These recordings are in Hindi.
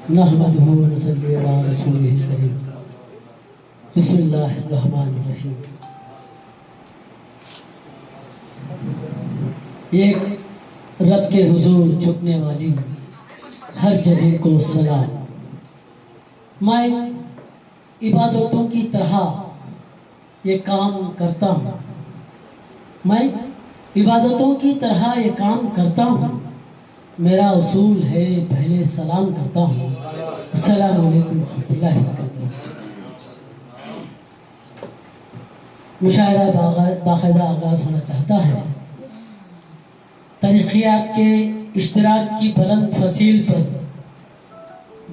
नहमदुहु व नसल्ली अला रसूलिहिल करीम। बिस्मिल्लाहिर रहमानिर रहीम। एक रब के हुजूर झुकने वाली हर जगह को सलाम। मैं इबादतों की तरह ये काम करता हूँ, मैं इबादतों की तरह ये काम करता हूँ। मेरा उसूल है पहले सलाम करता हूँ। अस्सलामु अलैकुम रहमतुल्लाहि व बरकातुहू। मुशायरा बाकायदा आगाज़ होना चाहता है। तरीक़ियात के इश्तिराक की बुलंद फसील पर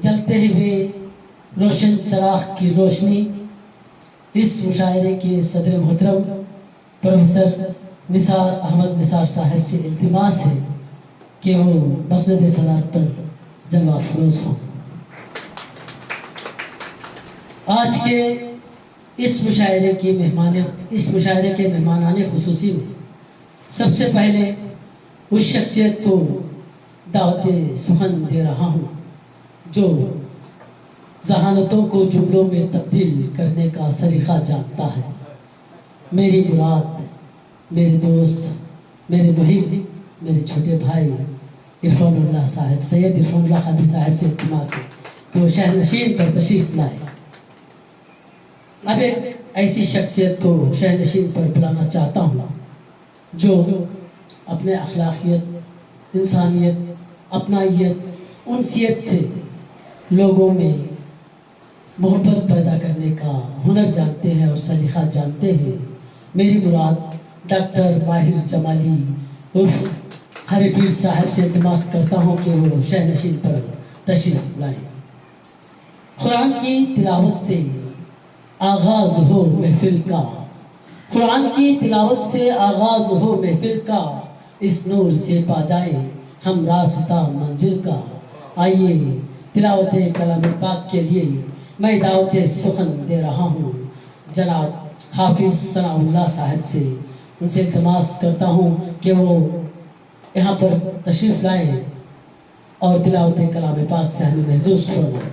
जलते हुए रोशन चराग की रोशनी इस मुशायरे के सदर मोहतरम प्रोफेसर निसार अहमद निसार साहब से इल्तिमास है कि वो मसनद सदारत पर जलवा फरोज हों। आज के इस मुशायरे के मेहमानाने खुसूसी में सबसे पहले उस शख्सियत को दावत सुखन दे रहा हूँ जो जहानतों को जुमलों में तब्दील करने का सलीका जानता है। मेरी मुराद, मेरे दोस्त, मेरे मुहिब, मेरे छोटे भाई इरफानुल्लाह साहब, सैयद इरफानुल्लाह खादी साहब से इल्तिमास है कि वो शहर नशीन पर तशरीफ लाए। अब एक ऐसी शख्सियत को शहर नशीन पर बुलाना चाहता हूँ जो अपने अखलाकियत, इंसानियत, अपनाइयत, उनसियत से लोगों में मोहब्बत पैदा करने का हुनर जानते हैं और सलीका जानते हैं। मेरी मुराद डॉक्टर माहिर जमाली उर्फ हरीपीर साहब से इल्तिमास करता हूँ कि वो शहर नशीन पर तशरीफ लाएँ। कुरान की तिलावत से आगाज़ हो महफिल का, कुरान की तिलावत से आगाज़ हो महफिल का, इस नूर से पा जाए हम रास्ता मंजिल का। आइए तिलावत कलाम पाक के लिए मैं दावत सुखन दे रहा हूँ जनाब हाफिज़ सनाउल्लाह साहब से। उनसे इल्तिमास करता हूँ कि वो यहाँ पर तशरीफ़ लाएँ और तिलावत कलाम पाक से हमें महसूस फरमाएं।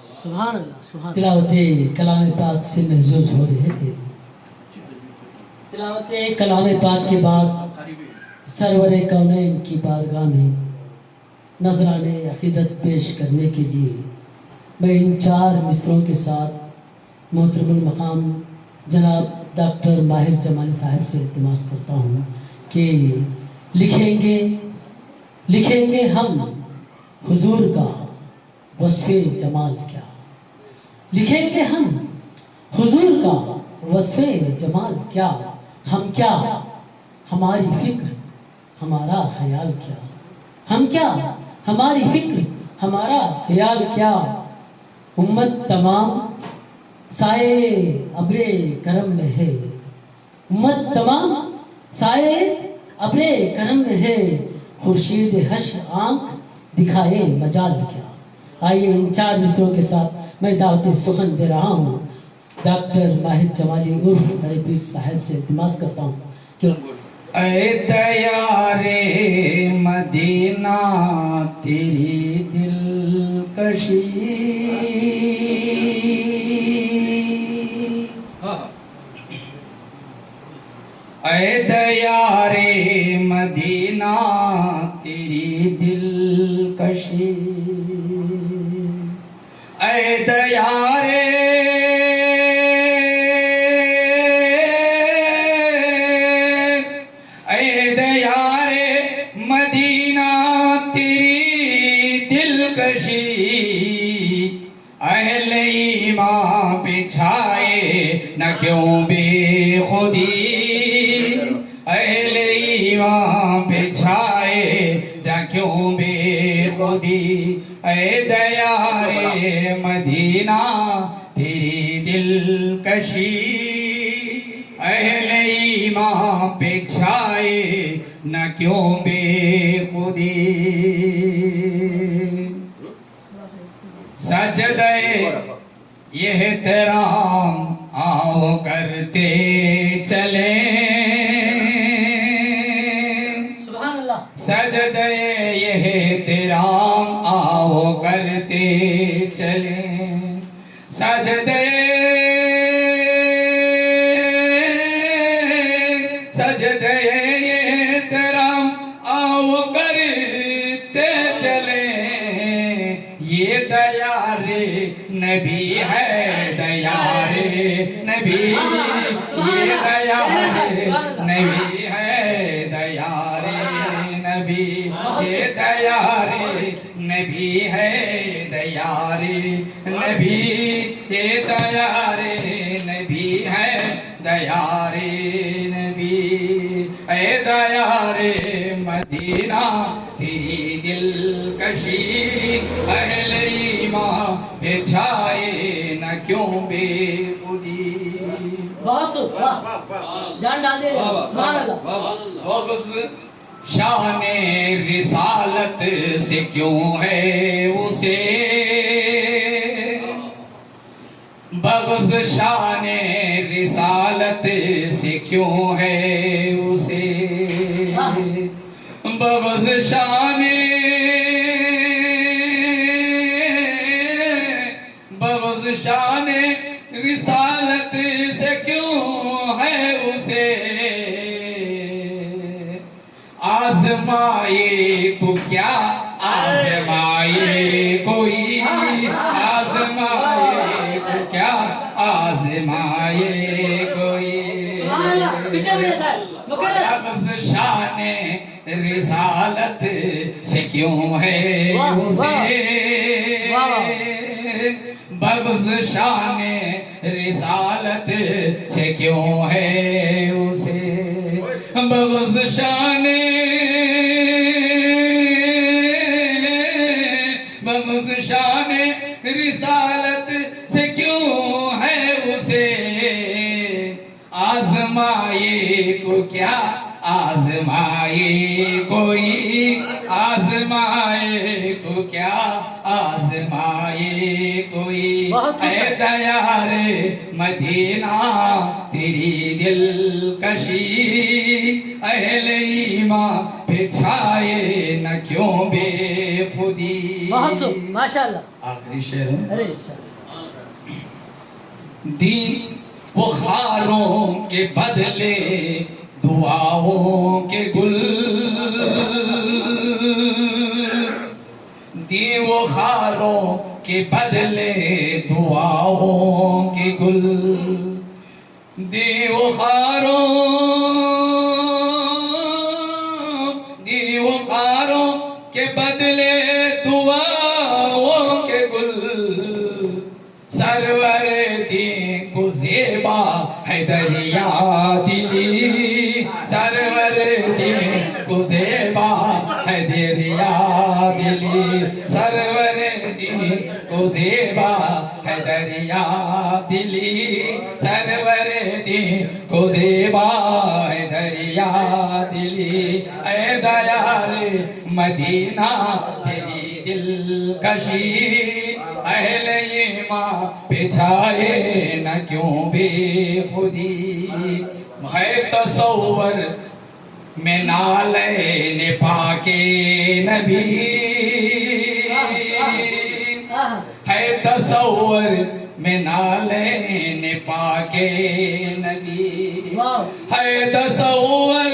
सुभान अल्लाह, सुभान। तिलावत कलाम पाक से महसूस हो रहे थे। तिलावत कलाम पाक के बाद सरवर कौनैन की बारगाह में नजराने अक़ीदत पेश करने के लिए मैं इन चार मिसरों के साथ मोहतरमुल मकाम जनाब डॉक्टर माहिर जमाली साहब से इल्तिमास करता हूँ कि लिखेंगे हम हुजूर का वस्फ़े जमाल क्या। लिखेंगे हम हुजूर का वस्फ़े जमाल क्या। हम क्या, हमारी फ़िक्र हमारा ख्याल क्या। हम क्या, हमारी फ़िक्र हमारा ख्याल क्या। उम्मत तमाम साए अब्रे करम में है। उम्मत तमाम साए अब्रे करम में है। खुर्शीद हश्र आँख दिखाए मजाल क्या। आइए इन चार मिसरों के साथ मैं दावत सुखन दे रहा हूँ। डॉक्टर माहिर जमाली उर्फ हरीपीर साहब से इल्तिमास करता हूँ कि ऐ दयारे मदीना तेरी दिलकशी, ऐ दयारे मदीना तेरी दिलकशी, ऐ दयारे मदीना तेरी दिलकशी, अहले ईमान बिछाए न क्यों बेखुदी, अहले ईमान बिछाए न क्यों बेखुदी, ऐ दयारे मदीना तेरी दिलकशी, अहले ईमान बिछाए न क्यों बेखुदी, सजदे एहतराम आओ करते चले, सुभान अल्लाह, सजदे एहतराम आओ करते चले, सजदे सजदे एहतराम आओ करते चले, ये दयारे नबी है, दयारे नबी, ये दयारे नबी है, दयारे नबी, ये दयारे नबी है, दयारे नबी, ये दयारे नबी है, दयारे नबी, ऐ दयारे मदीना तेरी दिलकशी, अहले ईमान बिछाए न क्यों बेखुदी, बहुत वाह, जान डाल दे, सुभान अल्लाह। बग़्ज़ शाने रिसालत से क्यों है उसे, बग़्ज़ शाने रिसालत से क्यों है उसे, बग़्ज़ शाने, बग़्ज़ शाने रिसालत से क्यों है उसे, आज़माए को क्या आज़माए कोई, आज़माए को क्या आज़माए कोई, बग़्ज़ शाने रिसालत से क्यों है उसे, बग़्ज़ शाने रिसालत से क्यों है उसे, बग़्ज़ शाने, बग़्ज़ शाने रिसालत से क्यों है उसे, आज़माए को क्या आज़माए कोई, आज़माए को क्या आज़माए कोई, ऐ दयारे मदीना तेरी दिलकशी, अहले ईमान बिछाए न क्यों बेखुदी, बहुत माशाअल्लाह। आखिरी शेर है। अरे दी बुखारों के बदले दुआओं के गुल, दी बुखारों के बदले दुआओं के गुल, दी बुखारों, दी बुखारों के बदले दुआओं के गुल, सरवर दी को ज़ेबा है दरिया दिली, सरवर दी को ज़ेबा है दरिया दिली, सरवर दी को ज़ेबा है दरिया दिली, सरवर दी को ज़ेबा है दरिया दिली, ऐ दयारे मदीना तेरी दिलकशी, अहले ईमान पे बिछाए न क्यों बेखुदी, है तसव्वुर में नालैन पाके नबी, है तसव्वुर में नालैन पाके नबी, है तसव्वुर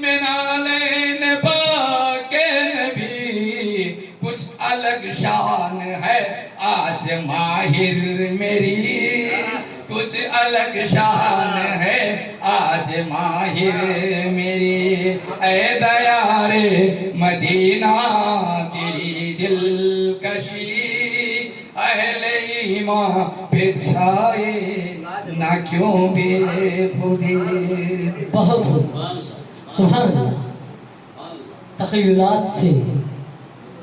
में नालैन पाके नबी, कुछ अलग शान है आज माहिर मेरी, कुछ अलग शान है आज माहिर मेरी, ऐ दयारे मदीना तेरी दिलकशी, अहले ईमान पे छाए ना क्यों बेखुदी। बहुत सुभान अल्लाह। तख़य्युलात से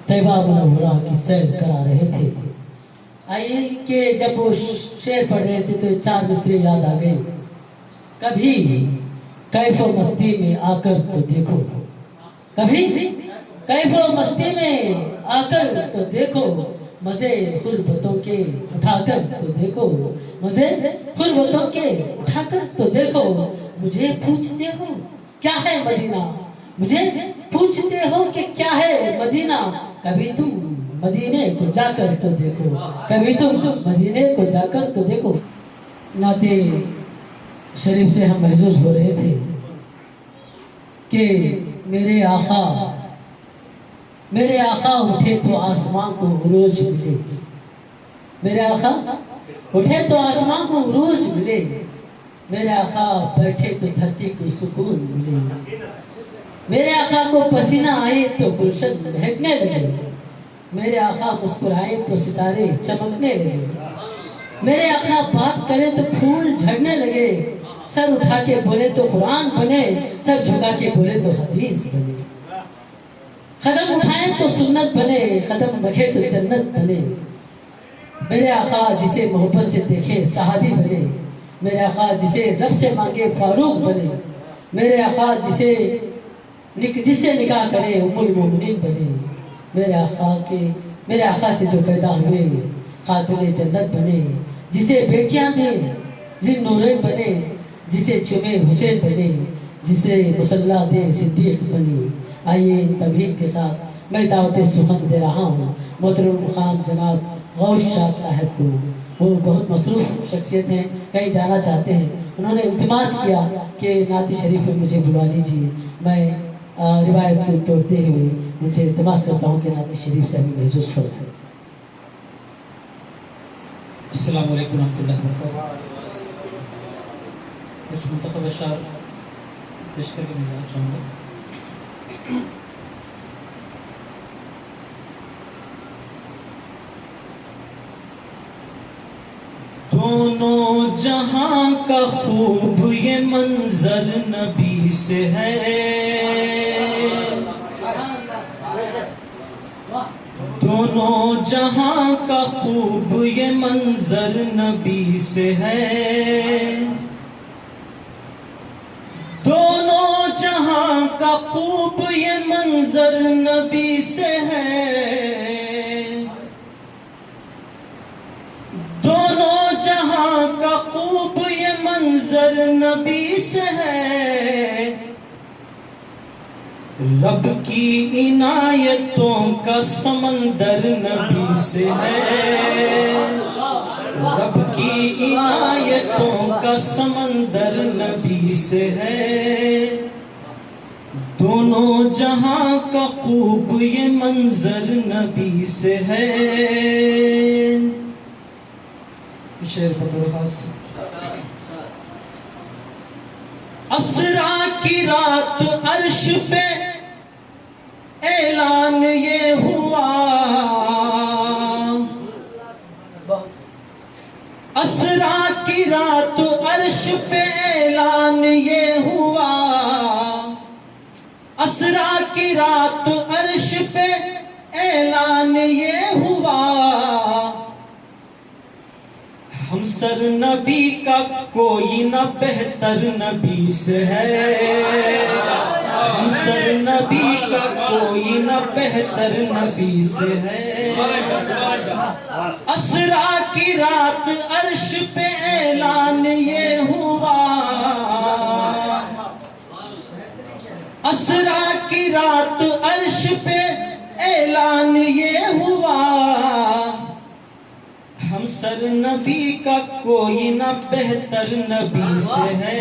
तैबा मुनव्वरा की सैर करा रहे थे। आइए कि जब वो शेर पढ़ रहे थे तो चार मिसरे याद आ गए। कभी कैफो मस्ती में आकर तो देखो, कभी कैफो मस्ती में आकर तो देखो, मजे खुलबतों के उठाकर तो देखो, मजे खुलबतों के उठाकर तो देखो, मुझे पूछते हो क्या है मदीना, मुझे पूछते हो कि क्या है मदीना, कभी तुम मदीने को जाकर तो देखो, कभी तुम मदीने को जाकर तो देखो। नाते शरीफ से हम महसूस हो रहे थे कि मेरे आका उठे तो आसमां को उरूज मिले, मेरे आका उठे तो आसमां को उरूज मिले, मेरे आका बैठे तो धरती को सुकून मिले, मेरे आका को पसीना आए तो गुलशन महकने लगे, मेरे आका मुस्कुराए तो सितारे चमकने लगे, मेरे आका बात करे तो फूल झड़ने लगे, सर उठा के बोले तो कुरान बने, सर झुका के बोले तो हदीस बने, कदम उठाए तो सुन्नत बने, कदम रखे तो जन्नत बने, मेरे आका जिसे मोहब्बत से देखे सहाबी बने, मेरे आका जिसे रब से मांगे फारूक बने, मेरे आका जिससे निकाह करे उम्मुल मोमिनीन बने, मेरे आका से जो पैदा हुए खातूने जन्नत बने, जिसे बेटियां दे जिन नूरैन बने, जिसे चुमे हुसैन बने, जिसे मुसल्ला दे सिद्दीक बने। आइए इन तबहीद के साथ मैं दावत सुखन दे रहा हूँ मोहतरम मुकाम जनाब गौश शाद साहब को। वो बहुत मसरूफ़ शख्सियत हैं, कहीं जाना चाहते हैं, उन्होंने इल्तिमास किया कि नाती शरीफ में मुझे बुला लीजिए। मैं रिवायत को तोड़ते हुए उनसे इल्तिमास करता हूँ कि नाती शरीफ से हमें महसूस फरमाएं। अस्सलाम वालेकुम रहमतुल्लाहि व बरकातहू। कुछ मुंतखब अशार पेश करके मैं जाना चाहूँगा। दोनों जहां का खूब ये मंजर नबी से है, दोनों जहां का खूब ये मंजर नबी से है, दोनों जहां का खूब ये मंजर नबी से है, दोनों जहां का खूब ये मंजर नबी से है, रब की इनायतों का समंदर नबी से है, रब की इनायतों का समंदर नबी से है, दोनों जहां का खूब ये मंजर नबी से है। शेर बतौर खास। असरा की रात अर्श पे ऐलान ये हुआ, असरा की रात अर्श पे ऐलान ये हुआ, असरा की रात अर्श पे ऐलान ये हुआ, हम सर नबी का कोई न बेहतर नबी से है, हमसर नबी का कोई न बेहतर नबी से है। असरा की रात अर्श पे ऐलान ये हुआ, असरा की रात अर्श पे ऐलान ये हुआ, हमसर नबी का कोई न बेहतर नबी से है।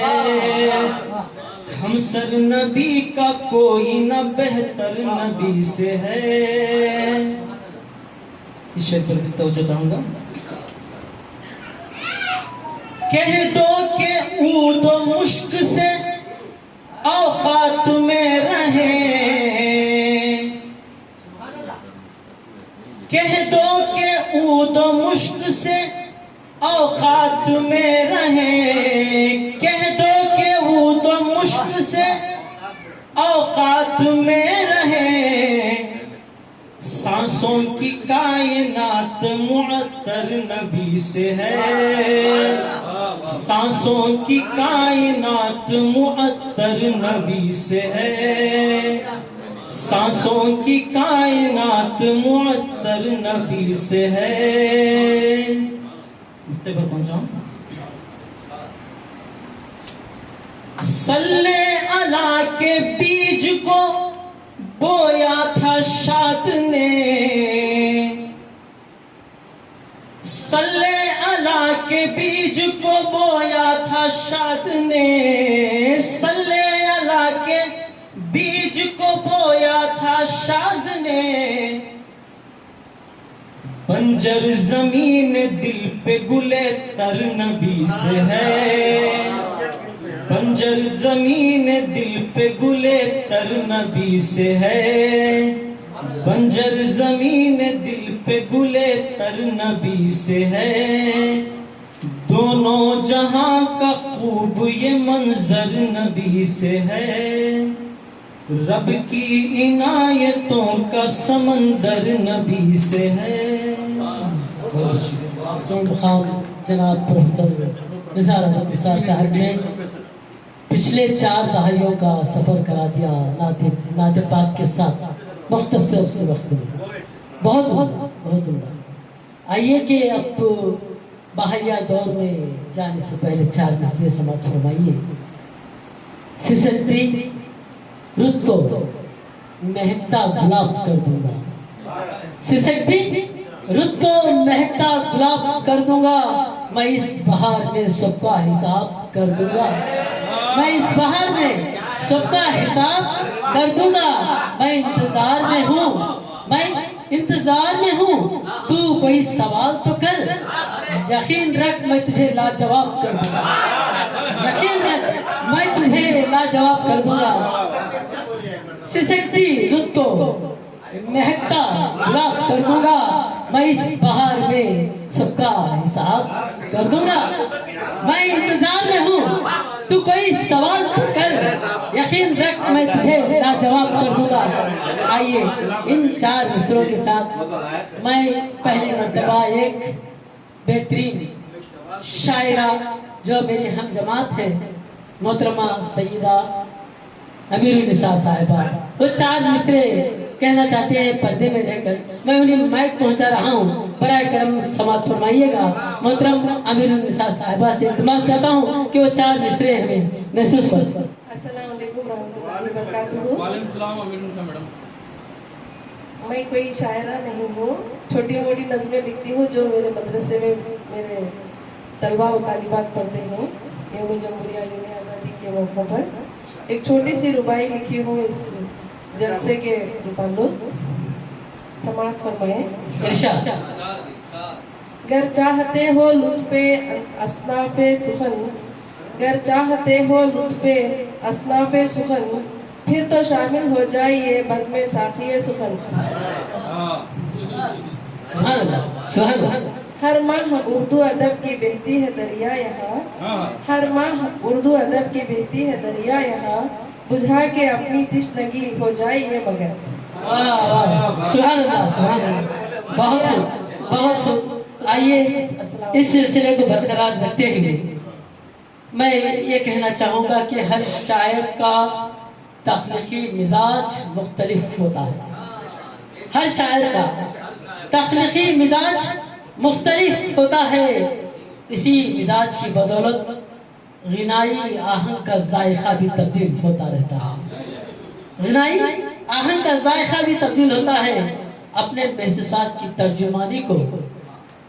हमसर नबी का कोई न बेहतर नबी से है। इस शेर पर भी तवज्जो चाहूंगा। कह दो के ऊदो मुश्क से औकात में रहे, कह दो के ऊदो मुश्क से औकात में रहे, कह दो के ऊदो मुश्क से औकात में रहे। सांसों की कायनात मुअत्तर नबी से है। सांसों की कायनात मुअत्तर नबी से है। सांसों की कायनात मुअत्तर नबी से है। मुक्ते पर पहुंचा। सल्ले अला के बीज को बोया था शाद ने, सल्ले अला के बीज को बोया था शाद ने, सल्ले अला के बीज को बोया था शाद ने। बंजर जमीन दिल पे गुले तर नबी से है। बंजर जमीन दिल पे गुले तर नबी से है। बंजर जमीन दिल पे गुले तर नबी से है। दोनों जहां का खूब ये मंजर नबी से है। रब की इनायतों का समंदर नबी से है। जनाब प्रोफेसर निसार अहमद निसार साहब ने पिछले 4 दहाइयों का सफ़र करा दिया नाते पाक के साथ मुख्तसर से वक्त में। बहुत बहुत उम्दा। आइए कि अब बाहिया दौर में जाने से पहले 4 मिसरे समाप्त फरमाइए। सिसकती रुत को महकता गुलाब कर दूंगा, सिसकती रुत को महकता गुलाब कर दूंगा। मैं इस बहार में सबका हिसाब कर दूंगा, मैं इस बहार में सबका हिसाब कर दूंगा। मैं इंतजार में हूँ, मैं इंतजार में हूँ, तू कोई सवाल तो कर। यकीन रख मैं तुझे लाजवाब कर दूंगा, यकीन रख मैं तुझे लाजवाब कर दूंगा। सिसकती रुत को महकता गुलाब कर दूंगा। मैं इस बहार में सबका हिसाब कर दूंगा। मैं इंतजार में हूँ, तू कोई सवाल तो कर। यकीन रख मैं तुझे लाजवाब कर दूंगा। आइए इन 4 मिसरों के साथ मैं पहली मर्तबा एक बेहतरीन शायरा जो मेरे हम जमात है मोहतरमा सईदा अमीरुन निसा साहिबा, वो 4 मिसरे कहना चाहते हैं पर्दे में रहकर। मैं उन्हें माइक पहुंचा रहा हूँ, बराए करम समाप्त फरमाइएगा। मोहतरम अमीरुन निसा साहिबा से इल्तिमास करता हूँ कि वो 4 मिसरे हमें महसूस कर। अस्सलाम वालेकुम रहमतुल्लाहि व बरकातुहू। वालेकुम सलाम अमीरुन सा मैडम। मैं कोई शायरा नहीं हूँ, छोटी मोटी नज़में लिखती हूँ जो मेरे मदरसे में मेरे तलबा व तालिबात पढ़ते हैं। यौम जमहूरिया यौम आज़ादी के मौके पर एक छोटी सी रुबाई लिखी हूँ इस जलसे के ताल्लुक, समाअत फरमाएं। इरशाद। गर चाहते हो लुत्फ़े अस्नाफ़े सुखन, गर चाहते हो लुत्फ़े अस्नाफ़े सुखन, फिर तो शामिल हो जाइए बज़्म साफ़िए सुखन। सुभान अल्लाह, सुभान अल्लाह। हर माह उर्दू अदब की बहती है दरिया यहाँ, हर माह उर्दू अदब की बहती है दरिया यहाँ, बुझा के अपनी तिश्नगी हो जाइए मगर। सुभान अल्लाह, सुभान अल्लाह। बहुत आइए इस सिलसिले को बरकरार रखते हुए मैं ये कहना चाहूँगा कि हर शायर का तख्लीकी मिजाज मुख्तलिफ होता है। हर शायर का तख्लीकी मिजाज मुख्तलिफ होता है। इसी मिजाज की बदौलत गिनाई आहंग का जायका भी तब्दील होता रहता है। गिनाई आहंग का जायका भी तब्दील होता है। अपने महसूसात की तर्जुमानी को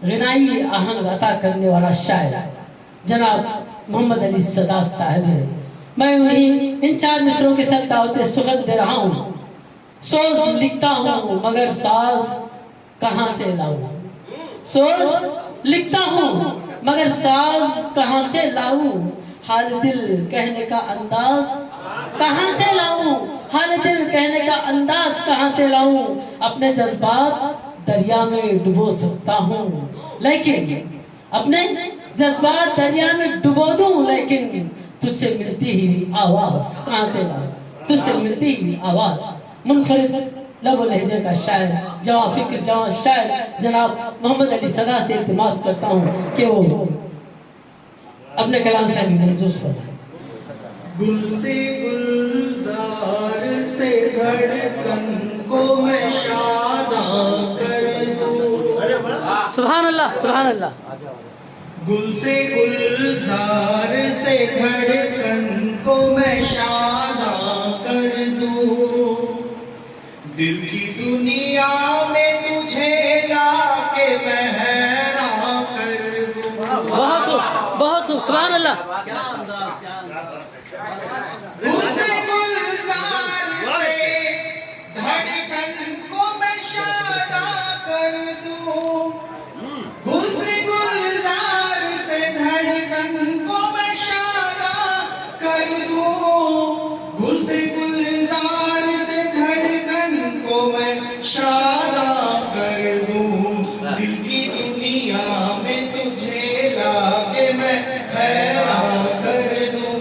गिनाई आहंग अता करने वाला शायर जनाब मोहम्मद अली सदात साहब है। मैं उन्हीं इन 4 मिसरों के साथ दावत सुखद दे रहा हूँ। सोच लिखता हूँ मगर साज कहाँ से लाऊं। सोच लिखता हूँ मगर साज कहाँ से लाऊं। हाल दिल कहने का अंदाज कहाँ से लाऊं। हाल दिल कहने का अंदाज कहाँ से लाऊं। अपने जज्बात दरिया में डुबो सकता हूँ लेकिन अपने जज्बात दरिया में डुबो दूं लेकिन तुझसे मिलती हुई आवाज कहाँ से लाऊं। तुझसे मिलती हुई आवाज। मुनफरिद लब लहजे का शायर जवां फिक्र जवां शायर जनाब मोहम्मद अली सदा से इल्तिमास करता हूँ कि वो अपने कलाम से महसूस फरमाए। गुल से गुलजार से धड़कन को मैं शादा कर दूं। सुभान अल्लाह सुभान अल्लाह। गुल से गुलजार से धड़कन को मैं शादा कर दूं। दिल की दुनिया में तुझे लाके मैं हैरान कर दूं। बहुत खूब सुभान अल्लाह। गुल से गुलजार से धड़कन को मैं शादा कर दूं। गुल से गुलजार से धड़कन को मैं शादा कर दूं। गुल से गुलजार से धड़कन को मैं शादा कर दूं। दिल की दुनिया में तुझे लाके मैं हैरान कर दूं।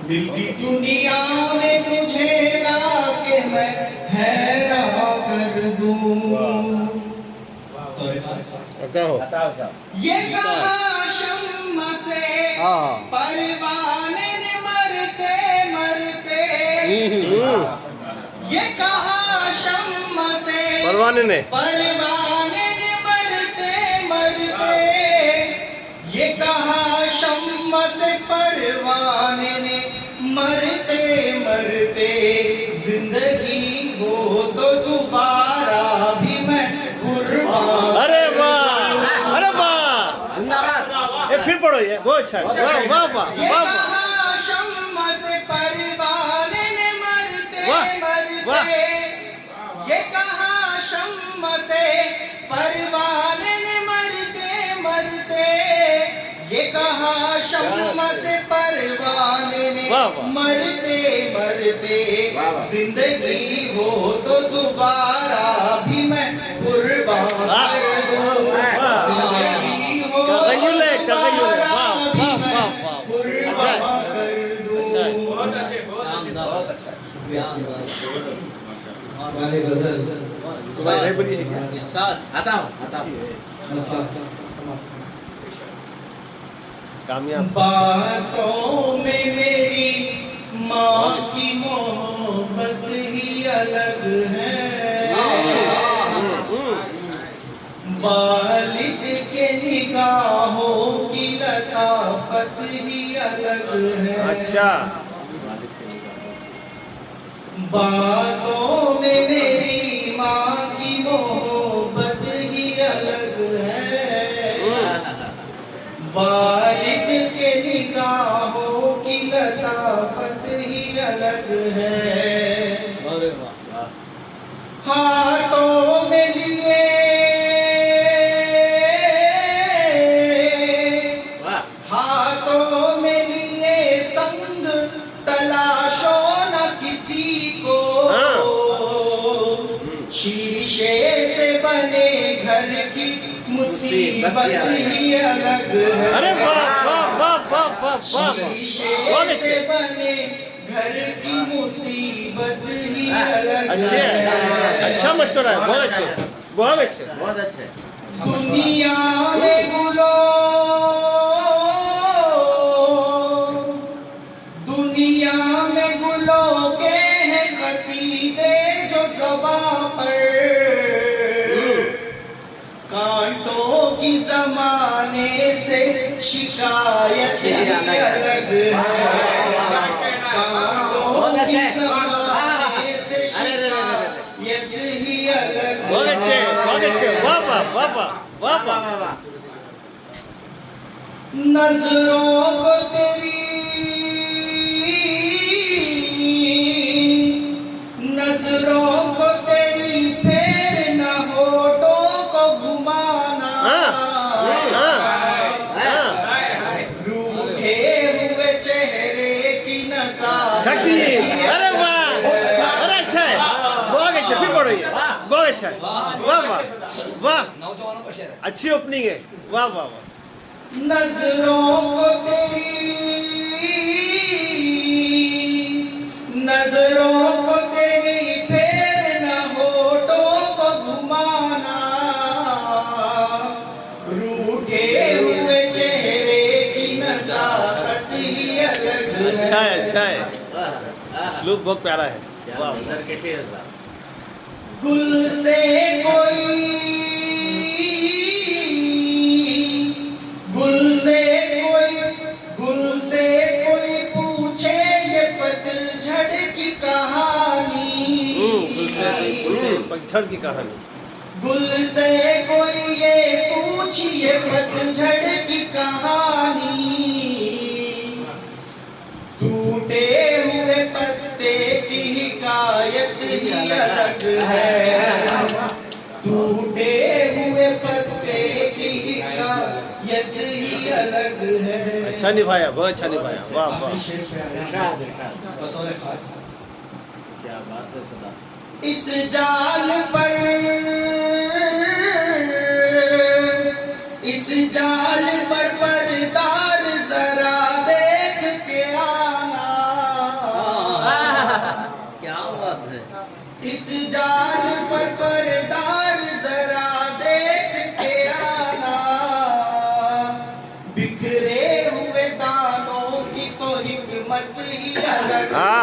दिल की दुनिया में तुझे लाके मैं हैरान कर दूं। ये कहाँ शम्म से परवाने ने मरते मरते। ये कहाँ शम्म से परवाने ने मरते मरते। ये कहाँ शम्म से परवाने ने मरते मरते। जिंदगी हो तो दोबारा भी मैं कुर्बान। अरे वाह अरे वाह। एक फिर पढ़ो ये बहुत अच्छा। वाह वाह वाह ये वाह कहाँ शम्म से परवाने ने मरते मरते। ये कहाँ शम्म से परवाने ने मरते मरते। ये कहाँ शम्म से परवाने ने मरते मरते। जिंदगी हो तो दोबारा भी मैं कुर्बान कर दूं। जिंदगी हो तो दोबारा भी मैं कुर्बान कर दूं। वाले गजल आता हूँ कामयाब। बातों में मेरी माँ की मोहब्बत ही अलग है। वालिद के निगाहों की लताफत ही अलग है। अच्छा बातों में मेरी माँ की मोहब्बत ही अलग है। वालिद के निगाहों की लताफत ही अलग है। हाथों में लिए हाथों में लिए संग तलाशो न किसी को। शीशे से बने घर की मुसीबत ही अलग है। अरे वाह वाह वाह वाह वाह वाह। शीशे से बने घर की मुसीबत ही अलग अच्छे है। अच्छा मशवरा है। बहुत अच्छे बहुत अच्छे बहुत अच्छे। दुनिया में दुनिया में गुलों की जमाने से शिकायत ही अलग है, कांटों की जमाने से शिकायत ही अलग है। बहुत अच्छे, वाह वाह वाह वाह वाह वाह। नजरों को तेरी, नजरों को तेरी फेरना, होठों को घुमाना, रूठे हुए चेहरे की खट्टी, अरे वाह, अरे अच्छा है, बहुत अच्छा, फिर पढ़ो ये, बहुत अच्छा है, वाह वाह वाह, नौजवानों का शेर है। अच्छी ओपनिंग है, वाह वाह वाह। नजरों को तेरी, नजरों को तेरी फेरना, होठों को घुमाना, रूठे हुए चेहरे की नजाकत ही अलग है। अच्छा है, श्लोक बहुत प्यारा है, वाह। गुल से कोई, गुल से कोई पूछे ये पतझड़ की कहानी, पत्थर की कहानी। गुल से कोई ये पूछिए पतझड़ की कहानी, टूटे हुए पत्ते की हिकायत ही अलग है, टूटे हुए पत्ते की हिकायत ही अलग है। अच्छा निभाया, बहुत अच्छा निभाया, वाह वाह। बतौर खास क्या बात है सदा। इस जाल पर, इस जाल पर परदार जरा देख के आना, क्या बात है। इस जाल पर परदार जरा देख के आना, बिखरे हुए दानों की तो हिकमत ही अलग है,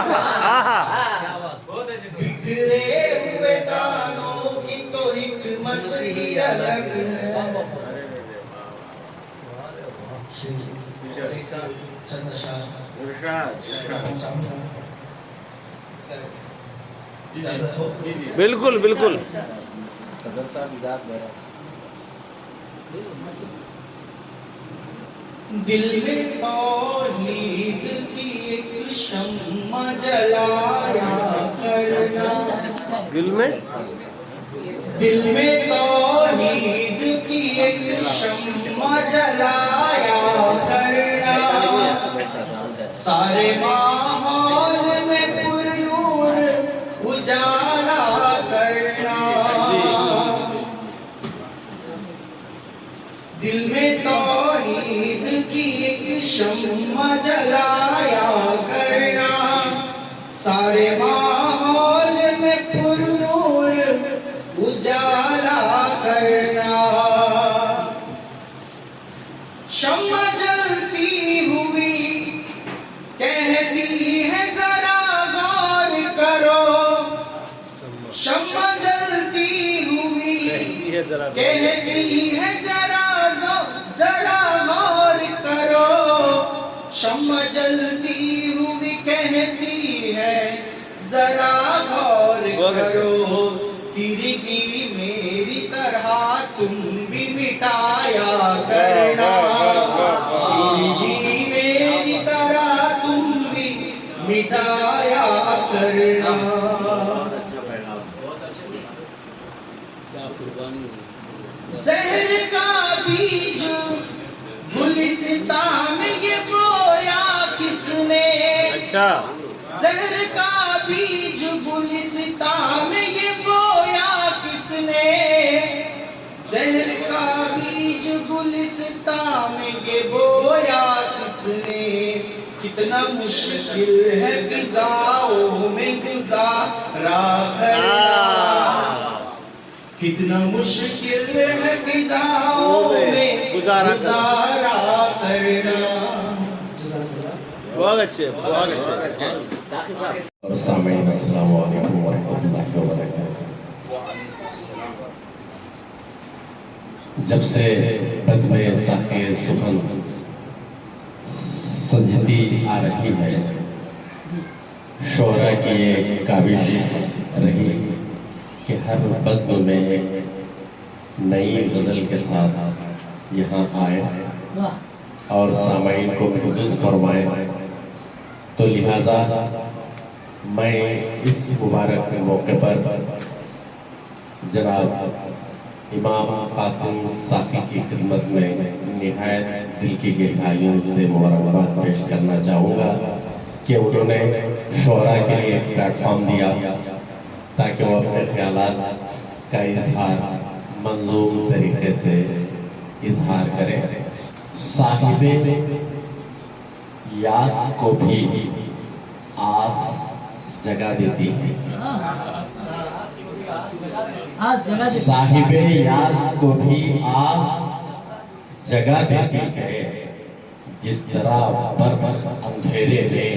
बिखरे हुए दानों की तो हिकमत ही अलग है। बिल्कुल बिल्कुल। दिल में तौहीद की एक शम्मा जलाया करना, दिल में, दिल में तौहीद की एक शम्मा जलाया करना, सारे माहौल में पुरनूर उजाला करना, दिल में तौहीद की एक शम्मा जलाया करना, सारे माहौल में पुरनूर उजाला करना। शम्मा जलती हुई कहती है जरा गौर करो, शम्मा जलती हुई कहती है जरा गौर करो, शम्मा जलती हुई कहती है जरा गौर करो, तिरगी मेरी तरह तुम भी मिटाया करना, तिरगी मेरी तरह तुम भी मिटाया करना। जहर का बीज गुलिस्तान में ये बोया किसने, अच्छा, जहर का बीज गुलिस्तान में ये बोया किसने, जहर का बीज गुलिस्तान में ये बोया किसने, कितना मुश्किल है फिजाओं में गुजारा करना, कितना मुश्किल है फिजाओं में गुजारा करना। बहुत अच्छे, बहुत अच्छे। अस्सलाम वालेकुम वरहमतुल्लाहि वबरकातुहू। जब से बज़्म साक़े सुखन सजती आ रही है, शोहरा की ये काबिश रही कि हर बज़्म में एक नई गज़ल के साथ यहाँ आए और सामाईन को महसूस फरमाए। तो लिहाजा मैं इस मुबारक मौके पर जनाब इमाम कासिम साक़ी की खिदमत में निहायत दिल की गहराइयों से मुबारकबाद पेश करना चाहूँगा कि उन्होंने शोहरा के लिए एक प्लेटफॉर्म दिया ताकि वो अपने ख्यालात का इजहार मंजूम तरीके से इजहार करें। साहिबे यास को भी आस जगा देती है, साहिबे यास को भी आस जगा देती है, जिस तरह बर्फ अंधेरे में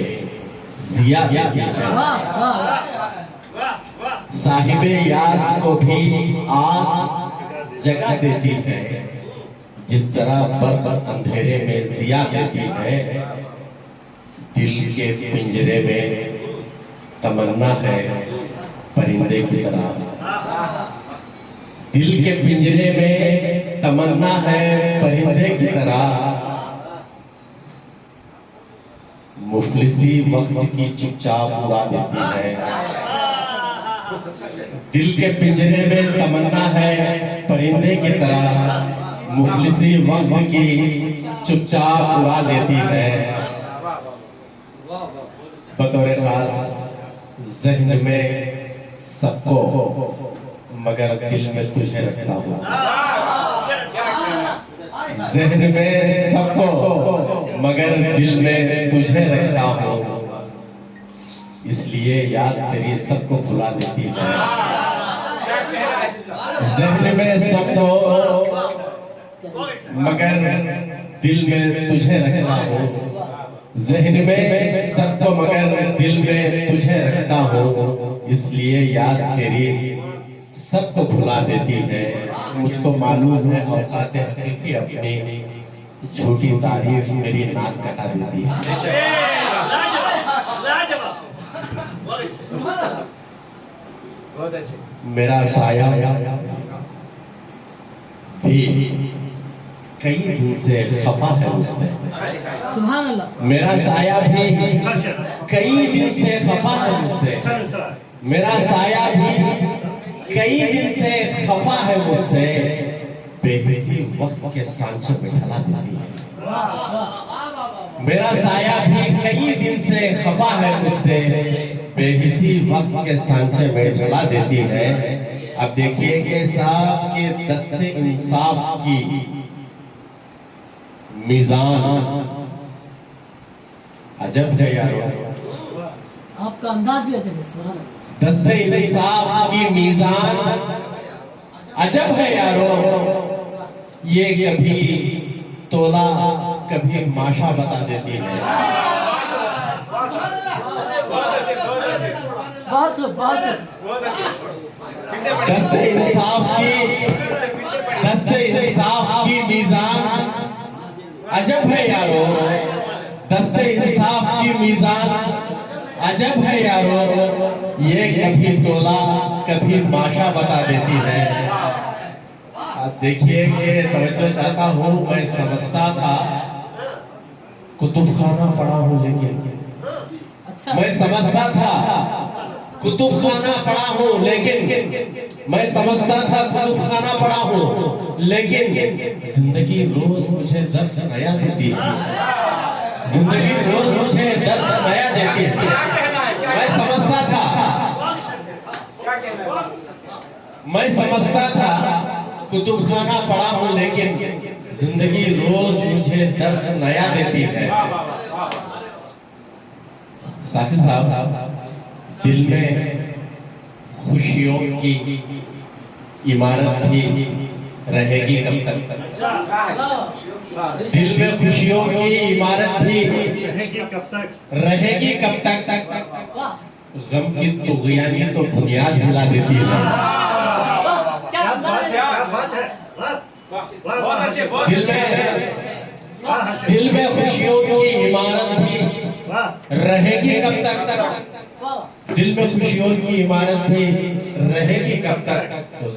जिया देती है। साहिबे यास को भी आस जगा देती है, जिस तरह बर्फ अंधेरे में जिया देती है। दिल के पिंजरे में तमन्ना है परिंदे की तरह, दिल के पिंजरे में तमन्ना है परिंदे की तरह। मुफलिसी वक्त की चुपचाप उड़ा देती है। दिल के पिंजरे में तमन्ना है परिंदे की तरह, मुफलिसी वक्त की चुपचाप उड़ा देती है। बतौर खास ज़हन में सबको मगर दिल में तुझे रखता हूँ, ज़हन में सबको मगर दिल में तुझे रखता हूँ, इसलिए याद तेरी सबको भुला देती है। ज़हन में सबको मगर दिल में तुझे रखता हूँ, ज़हन में सबको मगर दिल में तुझे रखता हूँ, इसलिए याद तेरी सबको भुला देती है। मुझको मालूम है औकात हकीकी अपनी झूठी तारीफ मेरी नाक कटा देती है। मेरा साया भी कई दिन से खफा है मुझसे, सुभान अल्लाह। मेरा साया भी कई दिन से खफा है मुझसे, मेरा साया भी कई दिन से खफा है मुझसे, बेहिसी वक्त के सांचे में ढला देती है। मेरा साया भी कई दिन से खफा है मुझसे, बेहिसी वक्त के सांचे में ढला देती है। अब देखिए कि साहब के दस्ते इंसाफ की मीज़ान अजब है यारो, आपका अंदाज भी अजब है। सुभान अल्लाह। दस्ते इंसाफ की मीज़ान अजब है यारो, ये कभी तोला कभी माशा बता देती है। बहुत दस्ते इंसाफ की मीज़ान अजब है यारो, दस्ते इंसाफ की मीज़ान अजब है यारो, ये कभी तोला कभी माशा बता देती है। आप देखिए कि तवज्जो चाहता हूँ, मैं समझता था कुतुबखाना पढ़ा हूँ, लेकिन अच्छा, मैं समझता था कुतुबखाना पढ़ा हूँ, लेकिन मैं समझता था कुतुबखाना पढ़ा हूँ, लेकिन जिंदगी रोज मुझे दर्स नया देती है। जिंदगी रोज मुझे दर्स नया देती है। मैं समझता था कुतुबखाना पढ़ा हूँ, लेकिन जिंदगी रोज मुझे दर्स नया देती है। साथी साहब, दिल में खुशियों की इमारत भी रहेगी कब तक? दिल में खुशियों की इमारत भी रहेगी कब तक? गम की तुग़यानी तो बुनियाद हिला देती है। बहुत अच्छे, बहुत दिल में खुशियों की इमारत भी रहेगी कब तक? दिल में खुशियों की इमारत भी रहेगी कब तक?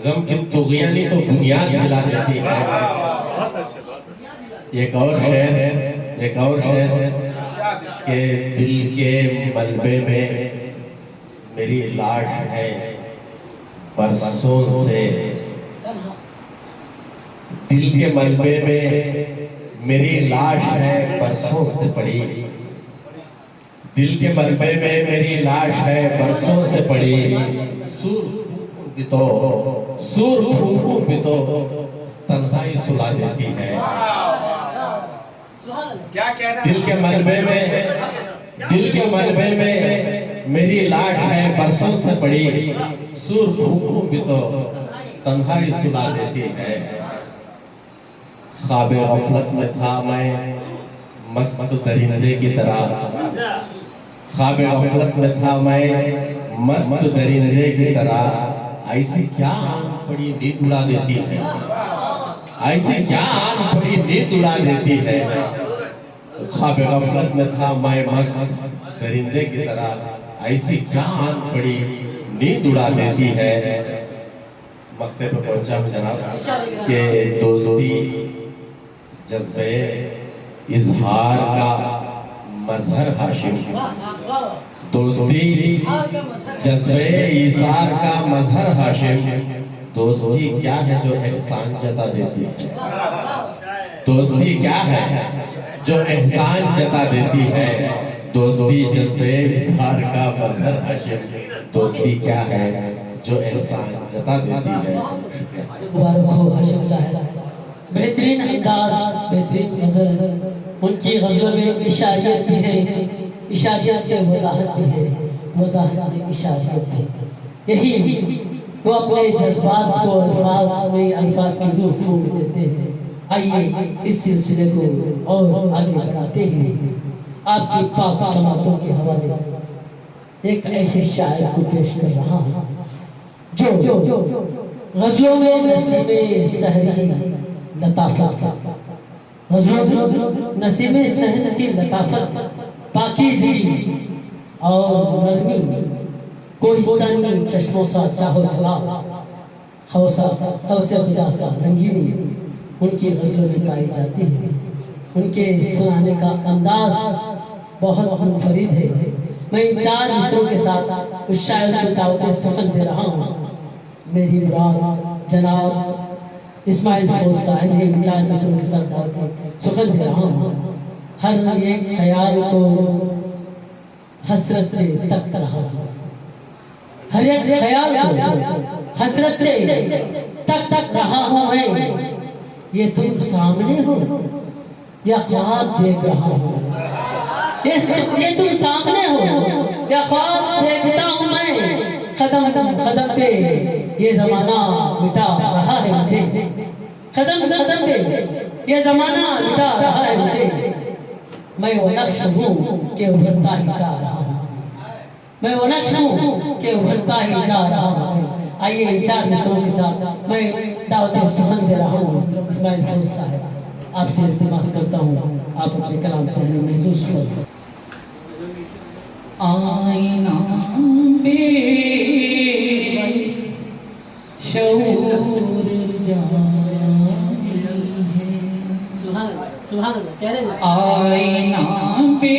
गम की तुग़यानी तो बुनियाद हिला देती है। एक और शेर है कि दिल के मलबे में मेरी लाश है बरसों से, दिल के मलबे में मेरी लाश है बरसों से पड़ी, दिल के मलबे में मेरी लाश है बरसों से पड़ी, सूर फूंकू भी तो तन्हाई सुला देती है। क्या कह रहा दिल के मलबे में मेरी लाश है बरसों से पड़ी, सूर फूंकू भी तो तन्हाई सुला देती है। ख्वाब गफलत में था मैं मस्त दरिंदे की तरह, ख्वाब गफलत में था मैं मस्त दरिंदे की तरह, ऐसी क्या आंख पड़ी नींद उड़ा देती है, ऐसी क्या आंख पड़ी नींद उड़ा देती है। ख्वाब गफलत में था मैं मस्त दरिंदे की तरह, ऐसी क्या आंख पड़ी नींद उड़ा देती है। मक्ते पे पहुंचा मैं जनाब के दोस्ती जज्बे इजहार का मजहर हाशिम, दोस्ती जज्बे इजहार का मजहर हाशिम। दोस्ती क्या है जो एहसान जता देती है, दोस्ती क्या है जो एहसान जता देती है। दोस्ती जज्बे इजहार का मजहर हाशिम, दोस्ती क्या है जो एहसान जता देती है। मुबारक हो हाशिम साहब, बेहतरीन अंदाज, बेहतरीन गज़ल। उनकी गज़लों में इशारियत भी है, इशारियत में वज़ाहत भी है, वज़ाहत में इशारियत भी। यही वो अपने जज्बात को अल्फाज की रूह फूंक देते हैं। आइए इस सिलसिले को और आगे बढ़ाते हैं। आपकी पाक समातों के हवाले एक ऐसे शायर को पेश कर रहा हूँ जो गज़लों में नसीबे सहरी लताफत, गज़लों में नसीबे सहरी लताफत, पाकीज़ी और नरमी, कोहिस्तानी चश्मों सा चाहो चला, खौसे खुदा सा रंगीनी उनकी गज़लों में पाई जाती है। उनके सुनाने का अंदाज बहुत मुनफरिद है। मैं इन 4 मिसरों के साथ उस शायर को दावत सुखन दे रहा हूँ। मेरी मुराद जनाब इस्माइल फौज साहब ने इन 4 मिसरों के साथ दावत सुखन दे रहा हूँ। हर एक ख्याल को हसरत से तक रहा हूँ, हर एक ख्याल को हसरत से तक रहा हूँ मैं। ये तुम सामने हो या ख्वाब देख रहा हूँ, ये तुम सामने हो या ख्वाब देखता हूँ मैं। कदम कदम पे ये जमाना मिटा रहा है मुझे, कदम कदम पे ये जमाना मिटा रहा है मुझे। मैं वो नक्श हूँ कि उभरता ही जा रहा हूँ, मैं वो नक्श हूँ कि उभरता ही जा रहा हूँ। आइए इन 4 मिसरों के साथ मैं दावत सुखन दे रहा हूँ। इस्माइल फौज साहब आपसे इल्तिमास करता हूँ, आप अपने कलाम से हमें महसूस करें। आईना शऊर सुभान अल्लाह कह रहे हैं। आईना बे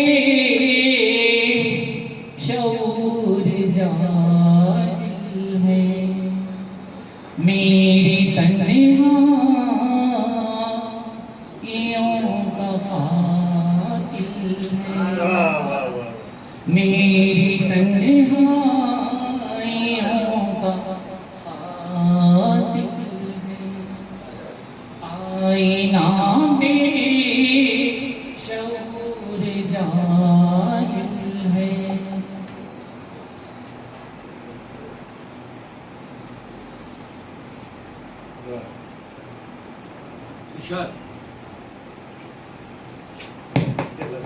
शऊर जाहिल है, मेरी तन्हाइयों का कातिल है, मेरी तन्हाइयों का कातिल है। आईना बे शऊर जाहिल है।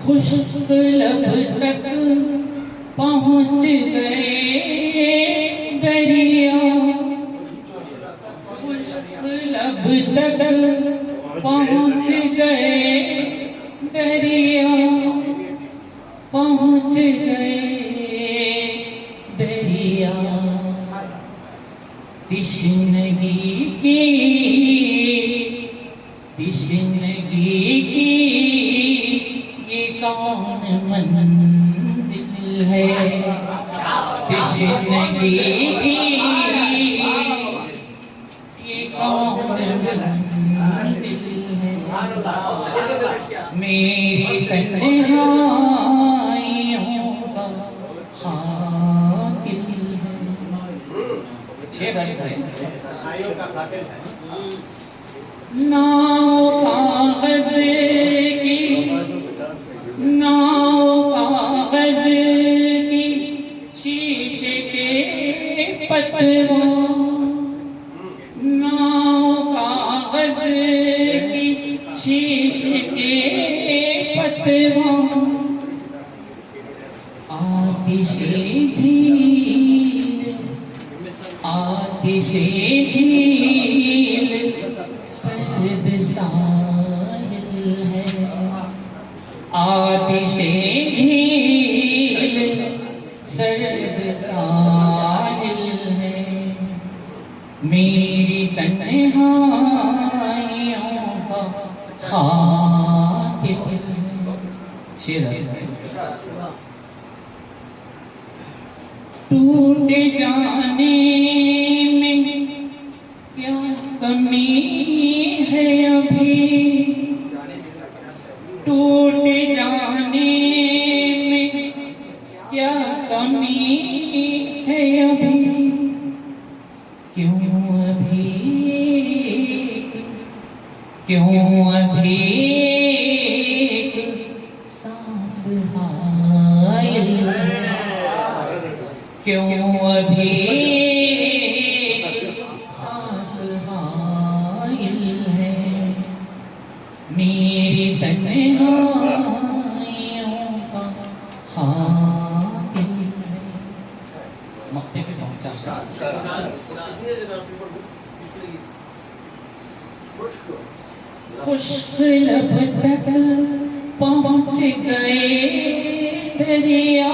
खुश्क लब तक पहुँच गए दरिया, खुश्क लब तक पहुँच गए दरिया, पहुँच गए दरिया। तिश्नगी की ये कौन मंजिल है, तिश्नगी की ये कौन मंजिल है। मेरी तन्हाइयों का खातिल है। शेर है नाव कागज की, नाव कागज की शीशे के पतवार, नाव कागज की शीशे के पतवार। आतिशे झील, आतिशे झील सर्द साहिल है, आतिशे झील सर्द साहिल है। मेरी तन्हाइयों का खातिल है। शेर है टूट जाने में क्या कमी है अभी, टूट जाने में क्या कमी है अभी। क्यों अभी, क्यों अभी सांस हायल, क्यों अभी सांस हायल है। मेरी तन्हाइयों का खातिल है। मक्ते पे पहुंचा खुश्क लब तक पहुंच गए दरिया,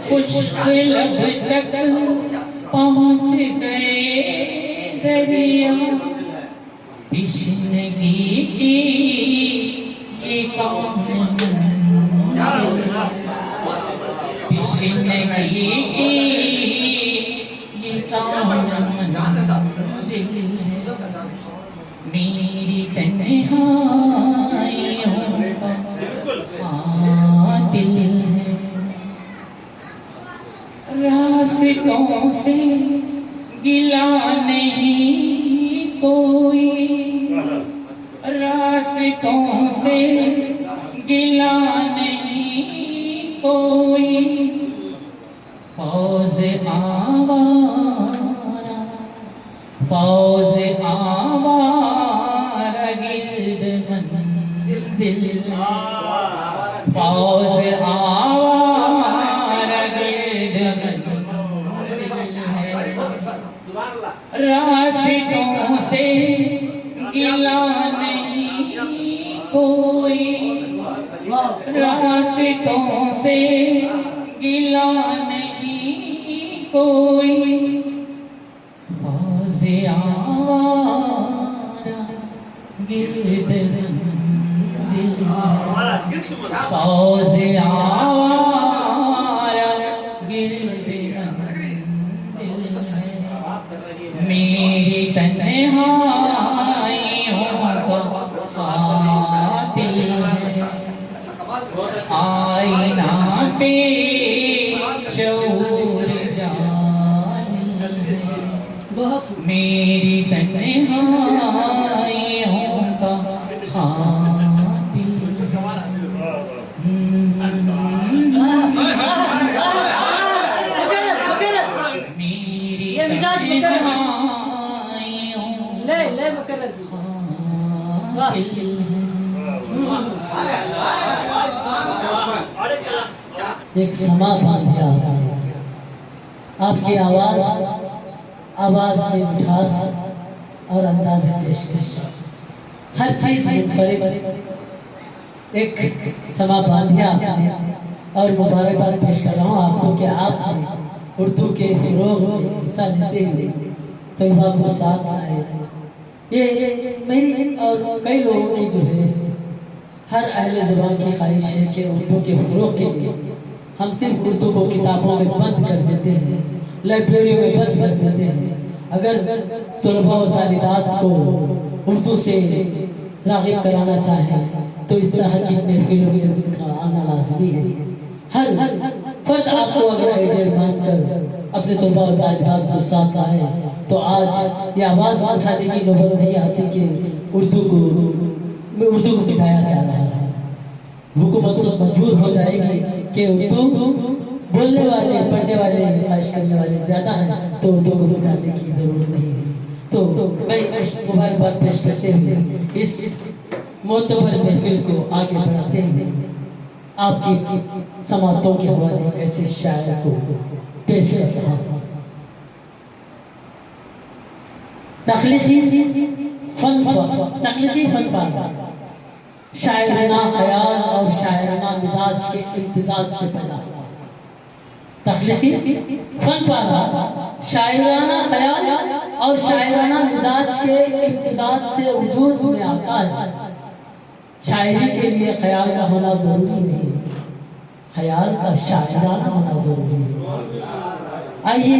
खुश्क लब तक पहुंच गए दरिया। तिश्नगी की ये कौन मंजिल, तिश्नगी की ये कौन मंजिल है। मेरी तन्हाइयों का खातिल है। रास्तों से गिला नहीं कोई, रास्तों से गिला नहीं कोई। फौज आवारा, फौज आवारा गिर्द मंजिल, फौज आवारा गिर्द मंजिल है। रास्तों से गिला नहीं कोई, रास्तों से गिला नहीं कोई। फौज आवारा गिर्द मंजिल, फौज आवारा गिर्द मंजिल है। मेरी तन्हाइयों का खातिल है। आईना पे शऊर जाहिल है। मेरी तन्हाइयों का खातिल मेरी तन्हाइयों ले ले बकर एक समा बांध दिया आपकी आवाज, आवाज में मिठास, और अंदाज पेशकश, हर चीज मुनफरिद, एक समा बांधिया आपने और मुबारकबाद पेश कर रहा हूँ आपको कि आपने उर्दू के फ़रोग़ में हिस्सा लेते हुए तलबा को साथ आए। ये मेरी और कई लोगों की जो है हर अहले ज़ुबान की ख्वाहिश है कि उर्दू के फ़रोग़ के लिए हम सिर्फ उर्दू को किताबों में बंद कर देते हैं, लाइब्रेरियों में बंद कर देते हैं। अगर तलबा और तालिबात को उर्दू से राग़िब कराना चाहें तो इस तरह की महफिलों में उनका आना लाज़मी है। हर फर्द आपको अगर आइडियल मानकर अपने तलबा और तालिबात को साथ आए तो आज ये आवाज़ उठाने की नौबत नहीं आती कि उर्दू को बिठाया जा रहा है। हुकूमत मजबूर हो जाएगी कि उर्दू बोलने वाले, पढ़ने वाले, ख्वाहिश करने वाले ज़्यादा हैं तो उर्दू को बिठाने की ज़रूरत नहीं है। तो मैं मुबारकबाद पेश करते हुए इस मोतबर महफिल को आगे बढ़ाते हुए आपकी समातों के हवाले कैसे शायर को पेश कर रहा हूँ। तख्लीकी फन पाना शायराना ख्याल और शायराना मिजाज के इम्तिजाज से पैदा। तख्लीकी फन पाना शायराना ख्याल और शायराना मिजाज के इम्तिजाज से वजूद में आता है। शायरी के लिए ख्याल का होना जरूरी नहीं, ख्याल का शायराना होना जरूरी है। आइए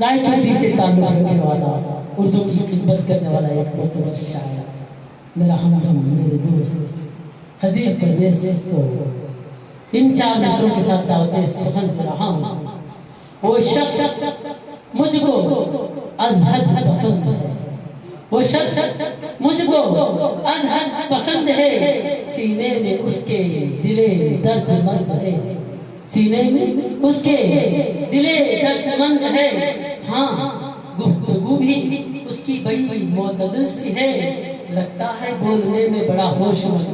रायचूड़ी से ताल्लुक़ रखने वाला, उर्दू की खिदमत करने वाला एक मोतबर शायर, मेरा हमदम, मेरे दोस्त खदीर परवेज़ को इन 4 मिसरों के साथ दावत सुखन दे रहा हूँ। वो शख्स मुझको अज़हद पसंद है, वो शख्स मुझको अज़हद पसंद है, सीने में उसके दिले दर्दमंद है, सीने में उसके दिले दर्दमंद है। हाँ, गुफ्तगू भी उसकी बड़ी मोतदिल सी है, लगता है बोलने में बड़ा होशमंद।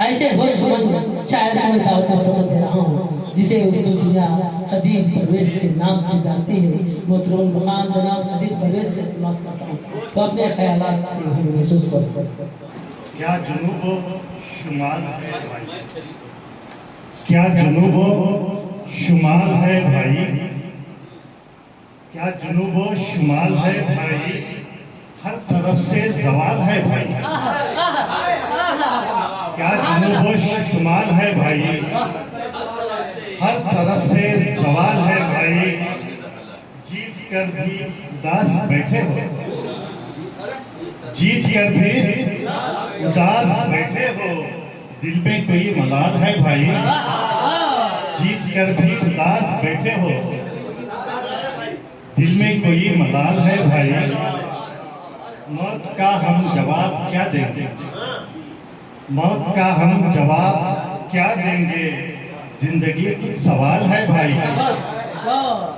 ऐसे होशमंद शायर को मैं दावत सुखन दे रहा हूँ जिसे उर्दू दुनिया खदीर परवेज़ के नाम से जानती है। मोहतरम मुकाम जनाब खदीर परवेज़ से इल्तिमास करता हूँ तो अपने ख्यालात से महसूस करो। क्या जुनूबो शुमाल है भाई, क्या जुनूबो शुमाल है भाई, क्या जुनूबो शुमाल है भाई, हर तरफ से जवाल है भाई। क्या जुनूबो शुमाल है भाई, हर तरफ से जवाल है भाई। जीत कर भी उदास बैठे हो, जीत कर भी उदास बैठे हो, दिल में कोई मलाल है भाई। जीत कर भी उदास बैठे हो, दिल में कोई मलाल है भाई। मौत का हम जवाब क्या देंगे, मौत का हम जवाब क्या देंगे, जिंदगी कुछ सवाल है भाई।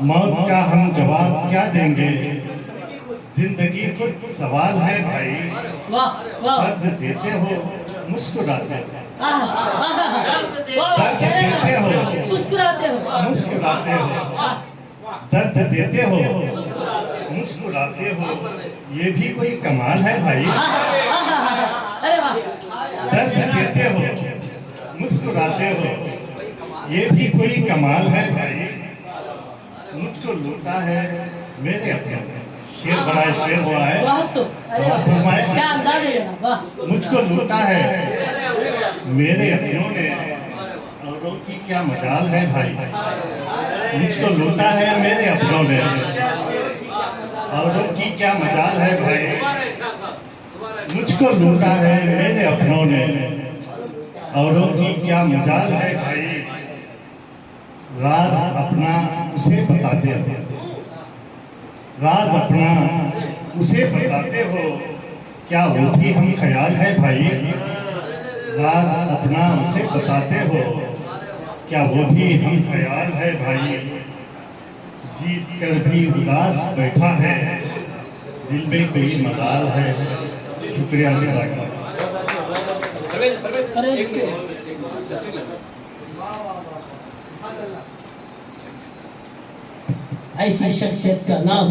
मौत का हम जवाब क्या देंगे, जिंदगी कुछ सवाल है भाई। दर्द देते हो मुस्कुराते हो, दर्द देते हो मुस्कुराते हो, दर्द देते हो मुस्कुराते हो, ये भी कोई कमाल है भाई। दर्द देते हो मुस्कुराते हो, ये भी कोई कमाल है भाई। मुझको लूटा है मेरे अपनों ने, शेर बड़ा शेर हुआ है, क्या अंदाज है। मुझको लूटा है मेरे अपनों ने, औरों की क्या मजाल है भाई। मुझको लूटा है मेरे अपनों ने, औरों की क्या मजाल है भाई। मुझको लूटा है मेरे अपनों ने, औरों की क्या मजाल है भाई। राज अपना उसे बताते हो, राज अपना उसे बताते हो, क्या वो भी हम ख्याल है भाई। राज अपना उसे बताते हो, क्या वो भी हम ख्याल है भाई। जीत कर भी उदास बैठा है, दिल में कोई मलाल है। शुक्रिया जज़ाकल्लाह। ऐसी शख्सियत का नाम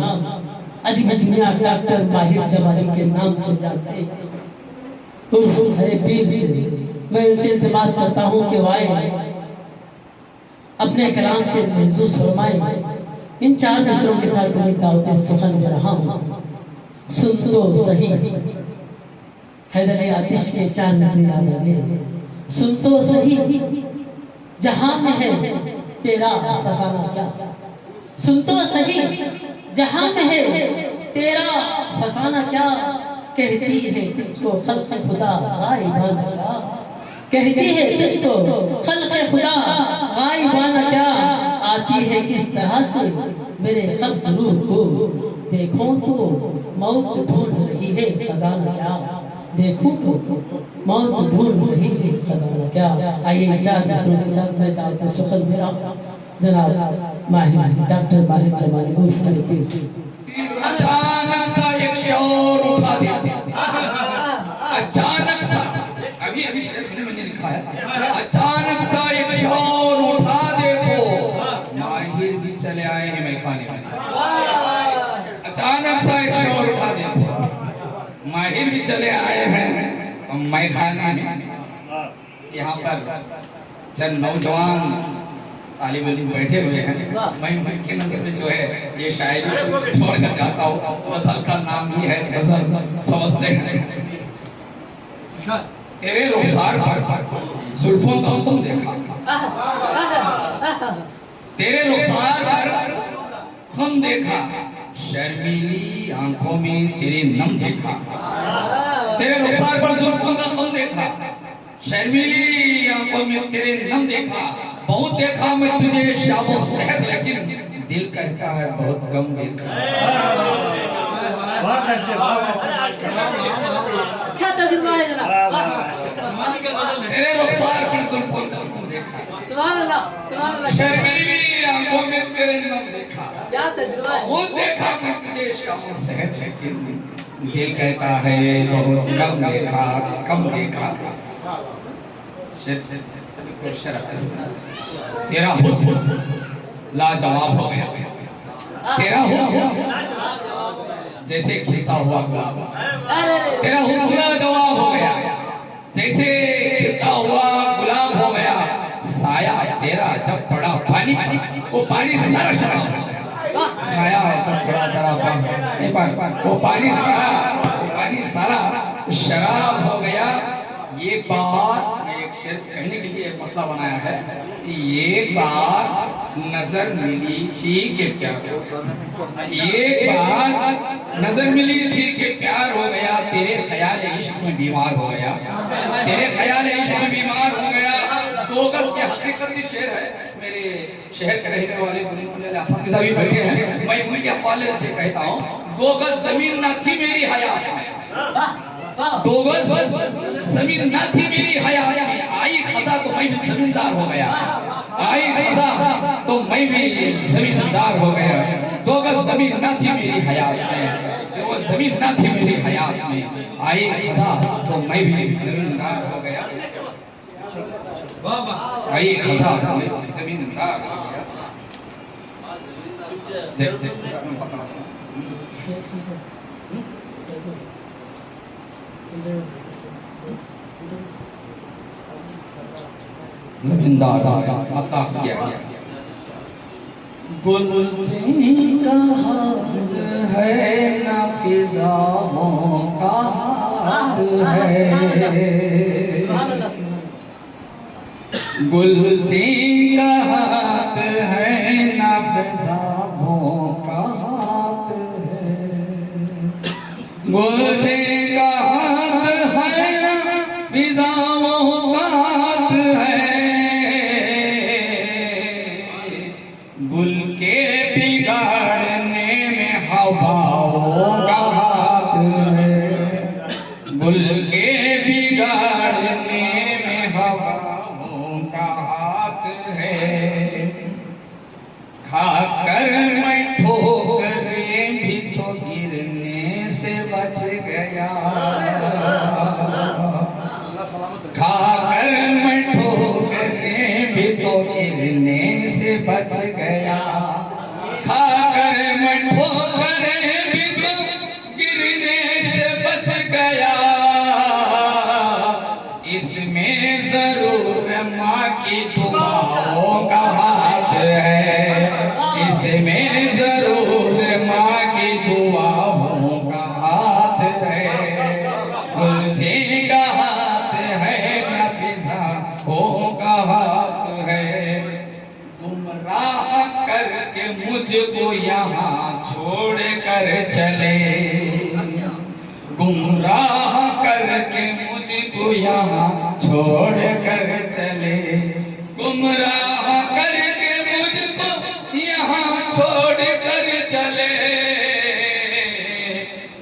अधिक दुनिया डॉक्टर माहिर जमाली के नाम से जानते हैं। हरे पीर से मैं उनसे इल्तिमास करता हूँ कि वाए अपने कलाम से महसूस फरमाए। इन 4 मिसरों के साथ मैं दावत सुखन दे रहा हूँ। सुन तो सही हैदर आतिश के 4 मिसरे याद आ गए। सुन तो सही जहां में है तेरा फसाना क्या। सुन तो सही जहां में है तेरा फसाना क्या। कहती है तुझको खल्क़ खुदा गायबाना क्या। कहती है तुझको खल्क़ खुदा गायबाना क्या। आती है किस तरह से मेरे ख़ब्ज़ रूह को। देखो तो मौत ढूंढ रही है खजाना क्या। देखो तो मौत ढूंढ रही है खजाना क्या। आइए 4 मिसरों के साथ मैं दावत सुखन दे रहा हूँ जनाब माहिर डॉक्टर माहिर जमाली उर्फ हरे पीर। अचानक सा एक शोर उठा दिया। अचानक सा अभी शेर मैंने लिखा है। अचानक सा एक शोर उठा दे तो माहिर भी चले आए हैं मैखाने में। अचानक सा एक शोर उठा दे तो माहिर भी चले आए हैं मैखाने में। यहाँ पर चंद नौजवान तालिब इल्म बैठे हुए हैं। मैं के नजर में जो है ये शायरी छोड़कर जाता हूँ। गजल का नाम ही है गजल समझते हैं। तेरे रुखसार पर जुल्फों का खुम देखा। तेरे रुखसार पर खुम देखा। शर्मीली आंखों में तेरे नम देखा। तेरे रुखसार पर जुल्फों का खुम देखा। शर्मीली आंखों में तेरे नम देखा। बहुत देखा मैं तुझे शाबो सहर लेकिन दिल कहता है बहुत कम देखा। बहुत अच्छे अच्छा तजुर्बा है जनाब। तेरे रुखसार पर जुल्फों का खुम देखा। सुभान अल्लाह। शर्मीली आंखों में तेरे नम देखा। क्या तजुर्बा है। बहुत देखा मैं तुझे शाबो सहर लेकिन दिल कहता है बहुत कम देखा कम देखा। तो तेरा हुस्न लाजवाब हो गया। तेरा हुस्न जैसे खिलता हुआ गुलाब। तेरा हुस्न लाजवाब हो गया जैसे खिलता हुआ गुलाब हो गया। साया तेरा जब पड़ा पानी वो पानी सारा शराब हो गया। साया जब पड़ा तेरा पानी वो पानी सारा शराब हो गया। ये बात एक शेर कहने के लिए एक मतलब बनाया है। ये बात नजर मिली थी कि प्यार एक बार नजर मिली थी कि प्यार हो गया। तेरे ख्याल इश्क में बीमार हो गया। तेरे ख्याल इश्क में बीमार हो गया। 2 गज के हकीकती शेर है। मेरे शहर के रहने वाले असातिज़ा भी बैठे हैं। मैं उनके हवाले से कहता हूँ 2 गज जमीन न थी मेरी हयात में। 2 गज जमीन न थी मेरी हयात में। आई खजा तो मैं भी जमींदार हो गया। आई खजा तो मैं भी जमींदार हो गया। 2 गज जमीन न थी मेरी हयात में। वो जमीन न थी मेरी हयात में। आई खजा तो मैं भी जमींदार हो गया। आई खजा तो मैं भी जमींदार हो गया। जमींदार मतलब क्या है। गुलज़िन का हाथ है ना फिज़ाओं का हाथ है। गुलज़िन का हाथ है ना फिज़ाओं का हाथ है। गुलज़िन का हाथ है ना फिज़ाओं का हाथ है। गुल के बिगाड़ने में हवाओं का हाथ है। गुल के बिगाड़ने में हवाओं का हाथ है। खाकर मैं ठोकरें भी तो गिरने से बच गया। खाकर मैं ठोकरें भी तो गिरने से बच गया। खाकर मैं ठोकरें भी मुझको यहाँ छोड़ कर चले, गुमराह करके मुझको यहाँ छोड़ कर चले, गुमराह करके मुझको यहाँ छोड़ कर चले।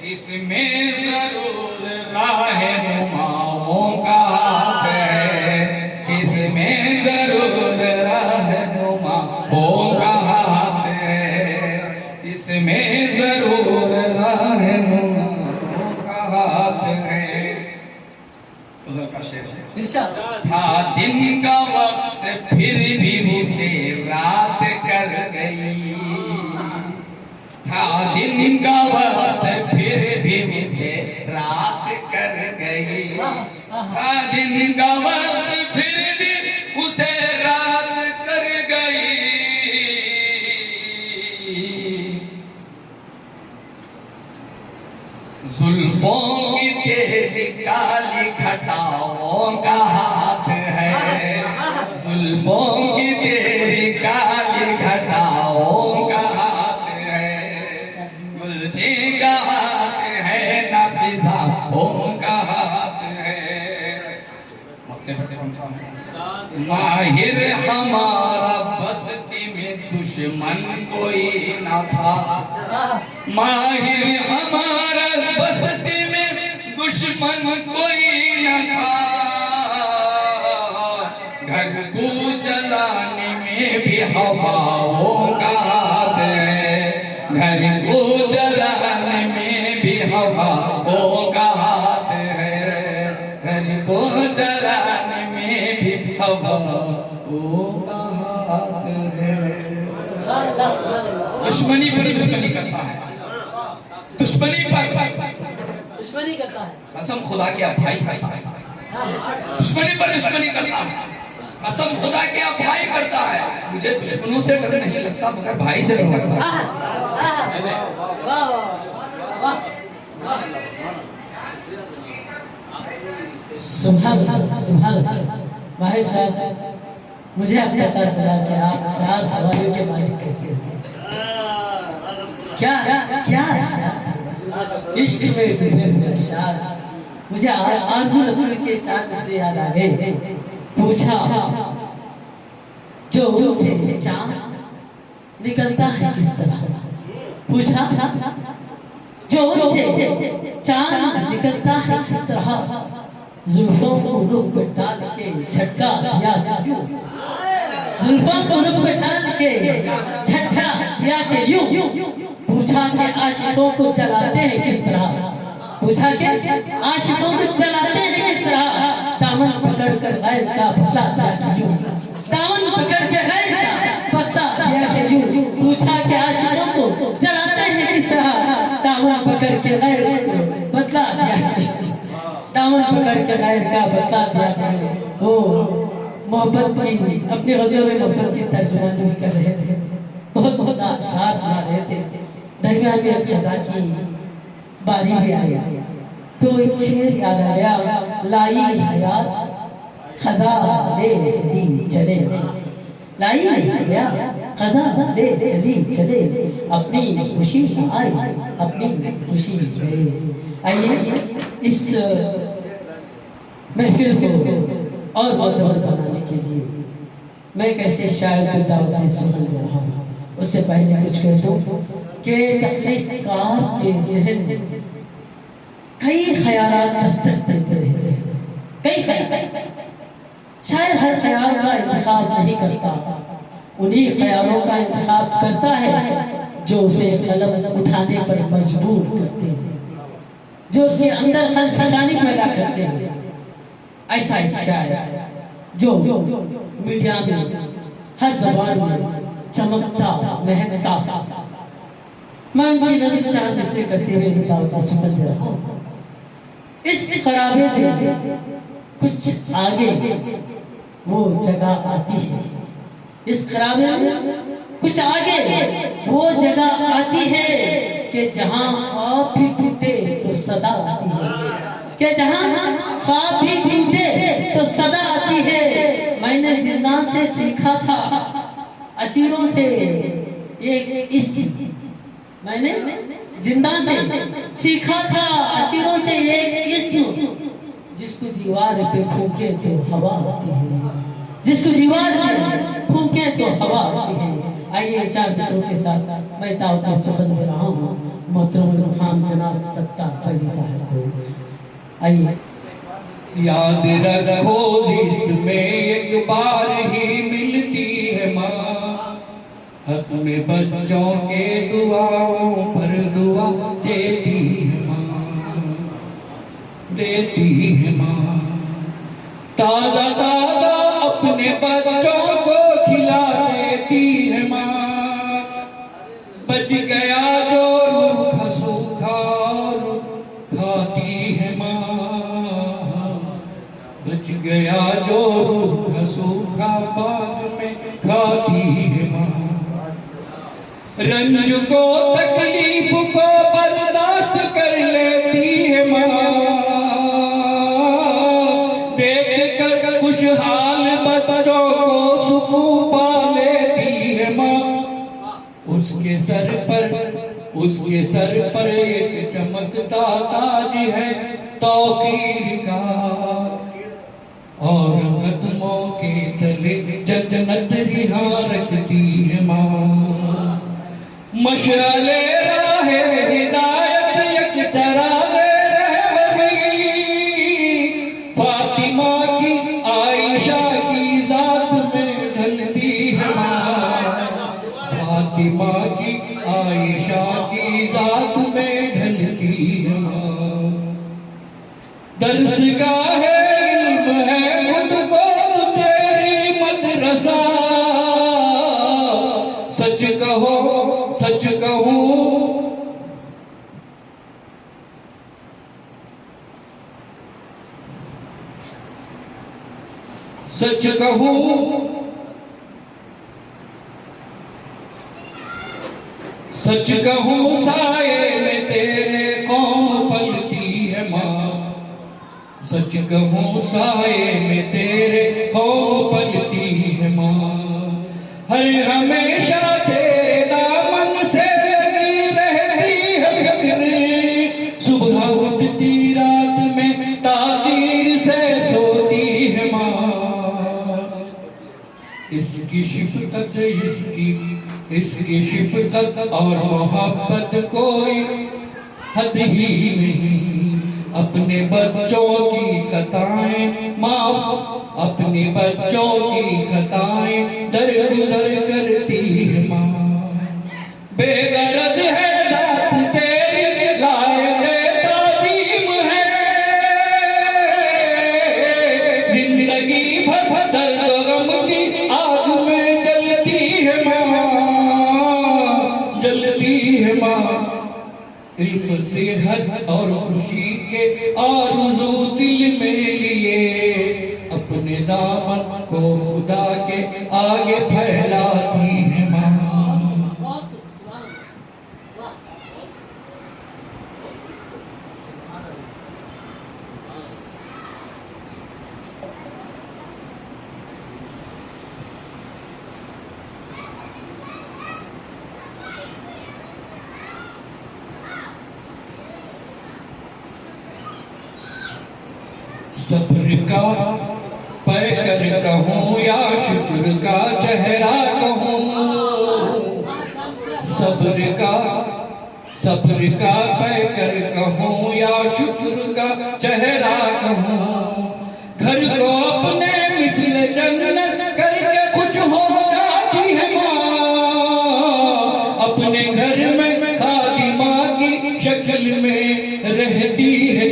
इसमें जरूर रहनुमाओं का हाथ है, इसमें जरूर रहनुमाओं का हाथ है, इसमें जरूर रहनुमाओं का हाथ है। इरशाद। था दिन का वक्त फिर भी उसे रात कर गई, था दिन का वक्त फिर भी उसे रात कर गई, था दिन का वक्त फिर भी उसे रात कर गई। जुल्फों की तेरी काली घटाओं का हाथ है, जुल्फों की तेरी काली घटाओं का हाथ है, गुलचे का हाथ है ना फिजाओं का हाथ है। माहिर हमारा बस्ती में दुश्मन कोई न था, माहिर हमारा बस्ती में दुश्मन कोई न था, घर को जलाने में भी हवाओं का हाथ है, घर को जलाने में भी हवाओं का हाथ है, घर को जलाने में भी हवाओं का हाथ है। दुश्मनी पर दुश्मनी करता है, दुश्मनी पर दुश्मनी करता है, कसम खुदा के भाई करता है, दुश्मनी पर दुश्मनी करता है, कसम खुदा के भाई करता है। मुझे दुश्मनों से डर नहीं लगता मगर भाई से डर लगता है। वाह वाह वाह। सुभान सुभान माहिर साहब, मुझे अब पता चला कि आप 4 सवारियों के मालिक कैसे हैं। क्या क्या इश्क में डूबे हुए अशार। मुझे आरज़ू रसूल के 4 मिसरे याद आ गए। पूछा जो उनसे चांद निकलता है किस तरह, पूछा जो उनसे चांद निकलता है किस तरह, जुल्फों को रुख पे डाल के झटका दिया क्यों, जुल्फों को रुख पे डाल के झटका दिया के यूं, पूछा के आशिकों को जलाते हैं किस तरह, पूछा के आशिकों को जलाते हैं किस तरह, दामन पकड़ कर गैर का बदला दिया कि यूं, दामन पकड़ के गैर का बदला दिया कि यूं, पूछा के आशिकों को जलाते हैं किस तरह, दामन पकड़ के गैर को बदला दिया कि यूं, दामन पकड़ के गैर का बदला दिया कि यूं। वो मोहब्बत की अपनी गज़लों में मोहब्बत की तर्जुमानी भी कर रहे थे, बहुत बहुत अशार सुना रहे थे। दरमियान में खजा की बारी भी आई तो एक शेर याद आ गया, लाई हयात खजा ले चली चले, लाई हयात खजा ले चली चले, अपनी खुशी आई अपनी खुशी गए। आइए इस महफिल को और मुतवल बनाने के लिए मैं कैसे शायर को दावत सुमन दे रहा हूँ। उससे पहले कुछ कह दूँ कि तख्लीक़कार के ज़हन में कई ख़यालात दस्तक देते रहते हैं, कई ख़याल। शायर हर ख़याल का इंतखाब नहीं करता, उन्हीं ख़यालों का इंतखाब करता है जो उसे कलम उठाने पर मजबूर करते हैं, जो उसके अंदर खलफशानी पैदा करते हैं। ऐसा एक शायर जो मीडिया में हर ज़बान में चमकता महकता, मैं उनकी नज़र चांद इसलिए करते हुए दावत सुमन दे रहा हूँ। इस खराबे में कुछ आगे वो जगह आती है, इस खराबे में कुछ आगे वो जगह आती है कि जहाँ ख्वाब भी टूटे तो सदा आती है, कि जहाँ ख्वाब भी टूटे तो सदा आती है। मैंने जिंदान से सीखा था, असीरों से एक इस मैंने जिंदा से सीखा था, असीरों से एक इस्म, जिसको दीवार पे फूके तो हवा आती है, जिसको दीवार पे फूके तो हवा आती है। आइए चार दूसरों के साथ मैं दावत सुखद दे रहा हूँ मोहतरम खान जनाब सत्तार फैजी साहब को। आइए। याद रखो जिस्म में एक बार ही मिलती है माँ, हक में बच्चों के दुआओं पर दुआ देती है माँ, देती है माँ। ताजा ताजा अपने बच्चों को खिला देती है माँ, बच गया जो रूखा सूखा खाती है माँ, बच गया जो रूखा सूखा बाद में खाती है माँ। रंज को तकलीफ को बर्दाश्त कर लेती है माँ, देख कर खुशहाल बच्चों को सुकून पा लेती है माँ। उसके सर पर एक चमकता ताज है तौकीर का, और कदमों के तले जन्नत रिहा रखती है माँ। मशाले राहे हिदायत एक चरागे रहबरी, फातिमा की आयशा की जात में ढलती है माँ, फातिमा की आयशा की जात में ढलती है माँ। दर्स का है इल्म है खुद को तेरी मदरसा, सच कहो सच कहूं सच कहूं सच कहूं साए में तेरे कौम पलती है माँ, सच कहूं साए में तेरे कौम पलती है माँ। हर हमेशा तेरे दामन से लगी रहती है फिक्र, सुबह उठती रात में ताकीर से सोती है माँ। इसकी शिफकत इसकी शिफकत और मोहब्बत कोई हद ही नहीं, अपने बच्चों की खताएं माँ, अपने बच्चों की खताएं दरगुजर करती है माँ। बेगरज है जात तेरी लायक ताजीम है, जिंदगी भर दर्द गम की आग में जलती है माँ, जलती है माँ। इल्म सेहत और खुशी के आरज़ू दिल में लिए, अपने दामन को खुदा के आगे फैलाती है माँ। सब्र का पैकर कहूँ या शुक्र का चेहरा कहूँ, सब्र का पैकर कहूँ या शुक्र का चेहरा कहूँ। घर को अपने मिस्ल जन्नत करके खुश हो जाती है माँ, अपने घर में खादिमा की शक्ल में रहती है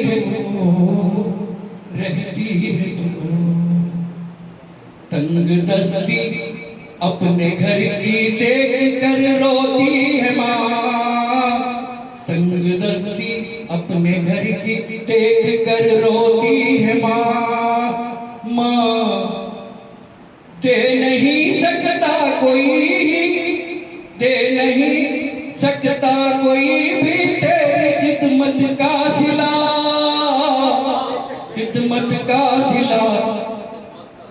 तंग दस्ती अपने घर की देख कर रोती है माँ, तंग दस्ती अपने घर की देख कर रोती है माँ। माँ दे नहीं सकता कोई भी तेरी खिदमत का सिला, खिदमत का सिला।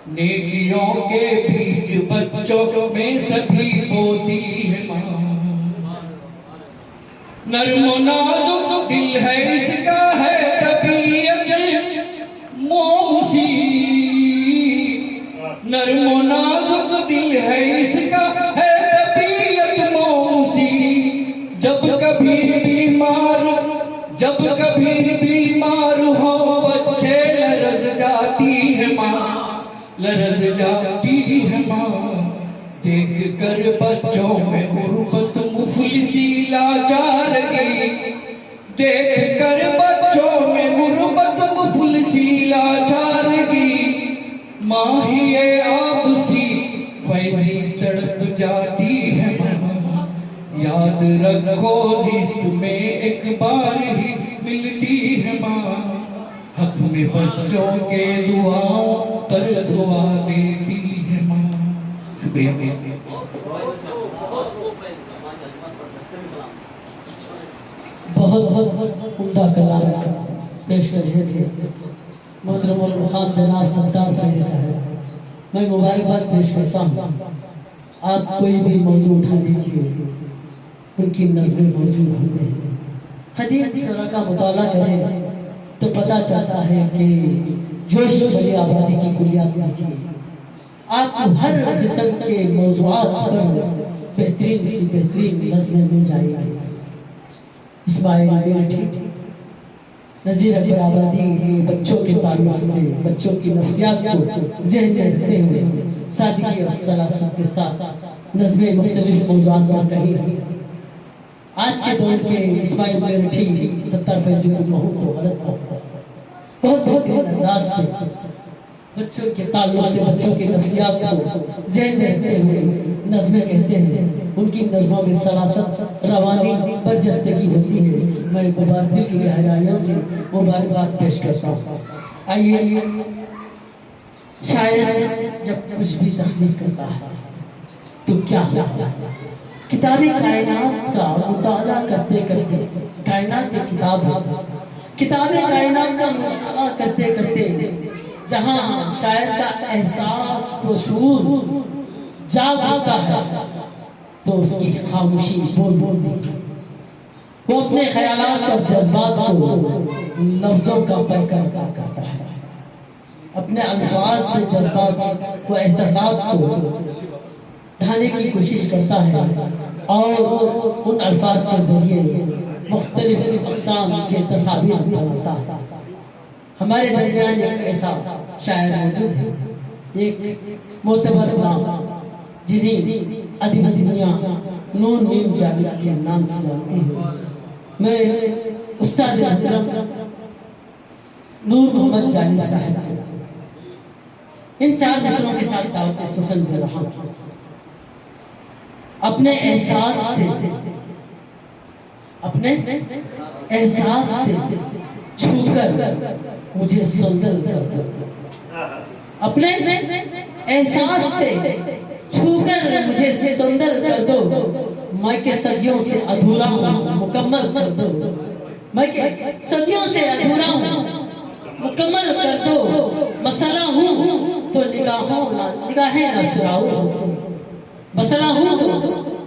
नेकियों के बीच बच्चों में सभी बोती है माँ, नर्म नाजुक दिल है इसका है तबीयत मोमूसी, नर्म नाजुक दिल है इसका है तबीयत मोमूसी। जब कभी बीमार हो बच्चे लरज जाती है माँ, लरज जाती है माँ। देख कर बच्चों में गुर्बत मुफलिसी लाचारगी, देख कर बच्चों में गुर्बत मुफलिसी लाचारगी। माहिए आपसी फैजी तड़प जाती है माँ, याद रखो इश्क में एक बार ही मिलती है माँ। हक में बच्चों के दुआओं पर दुआ देती है माँ। शुक्रिया। बहुत बहुत उम्दा कलाम पेश कर रहे थे मोहतरम मौलवी खान जनाब सत्तार फैज़ी साहब। मैं मुबारकबाद पेश करता हूँ। आप कोई भी मौजूद उठा लीजिए, उनकी नज़में मौजूद होते हैं। खदीम शुरा का मुताला करें तो पता चलता है कि जोश वाली आबादी की कुलियात लीजिए, आपको हर किस्म के मौज़ूआत पर बेहतरीन से बेहतरीन नज़में मिल जाएगी। इस्माइल बेरठी नज़ीर अकबर आबादी ने बच्चों के ताल्लुक से बच्चों की नफ्सियात को ज़हन में रखते हुए सादगी और सलासत के साथ नज़में मुख्तलिफ मौज़ूआत पर कही है। आज के दौर के इस्माइल बेरठी सत्तार फैज़ी को कहूँ तो गलत होगा। बहुत बेहतरीन अंदाज से बच्चों के ताल्लुक से बच्चों की नफ्सियात को ज़हन में रखते हुए नज़में कहते हैं। उनकी नज़मों में सलासत रवानी बरजस्तगी होती है। मैं मुबारक की गहराइयों से मुबारकबाद पेश करता हूँ। आइए, शायर जब कुछ भी तख्लीक करता है तो क्या होता है? किताबी कायनात का मुताला करते करते, कायनात एक किताब है, किताबी कायनात का मुताला करते करते जहाँ शायर का एहसास तो शूर जाग होता है तो उसकी खामोशी बोल बोलती है। वो अपने ख्यालात और जज्बात को लफ्जों का पैकर करता है, अपने अल्फाज में जज्बात को एहसासात को ढाने की कोशिश करता है और उन अल्फाज के जरिए मुख्तलिफ अक़साम के तस्वीर बनाता है। हमारे दरमियान एक ऐसा शायर मौजूद है, एक मोतबर नाम जिन्हें अदब दुनिया नून मीम जाबिया के नाम से जानती है। मैं उस्ताद मोहतरम नूर मोहम्मद जालिब साहब इन चार मिसरों के साथ दावत सुखन दे रहा हूँ। अपने एहसास से छूकर मुझे सुंदर कर दो, अपने एहसास से छूकर मुझे सुंदर कर दो। मैं के सदियों से अधूरा हूँ मुकम्मल कर दो, मैं के सदियों से अधूरा हूँ मुकम्मल कर दो। मसला हूँ तो निगाहें ना चुराओ मुझसे, मसला हूँ तो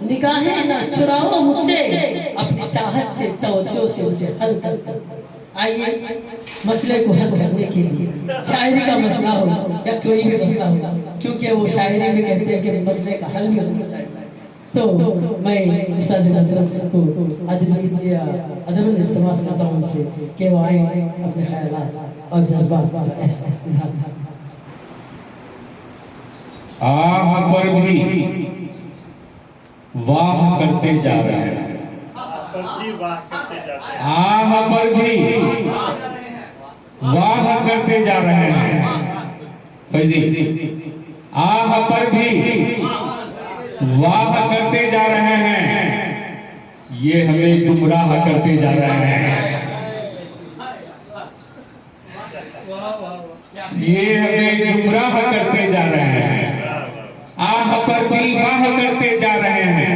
निगाहें ना चुराओ मुझसे, अपनी चाहत से तवज्जो से मुझे हल कर दो। आइए, मसले को हल करने के लिए शायरी का मसला हो या कोई भी मसला हो, क्योंकि वो शायरी में कहते हैं कि मसले का हल भी होना चाहिए, तो मैं उस्ताद मोहतरम से तो अदब इल्तिमास करता हूँ उनसे कि वो आए अपने ख्यालात और जज्बात का इज़हार करें। आह पर भी वाह करते जा रहे हैं, आह पर भी वाह करते जा रहे हैं। फैजी, आह पर भी वाह करते जा रहे हैं, ये हमें गुमराह करते जा रहे हैं, ये हमें गुमराह करते जा रहे हैं। आह पर भी वाह करते जा रहे हैं,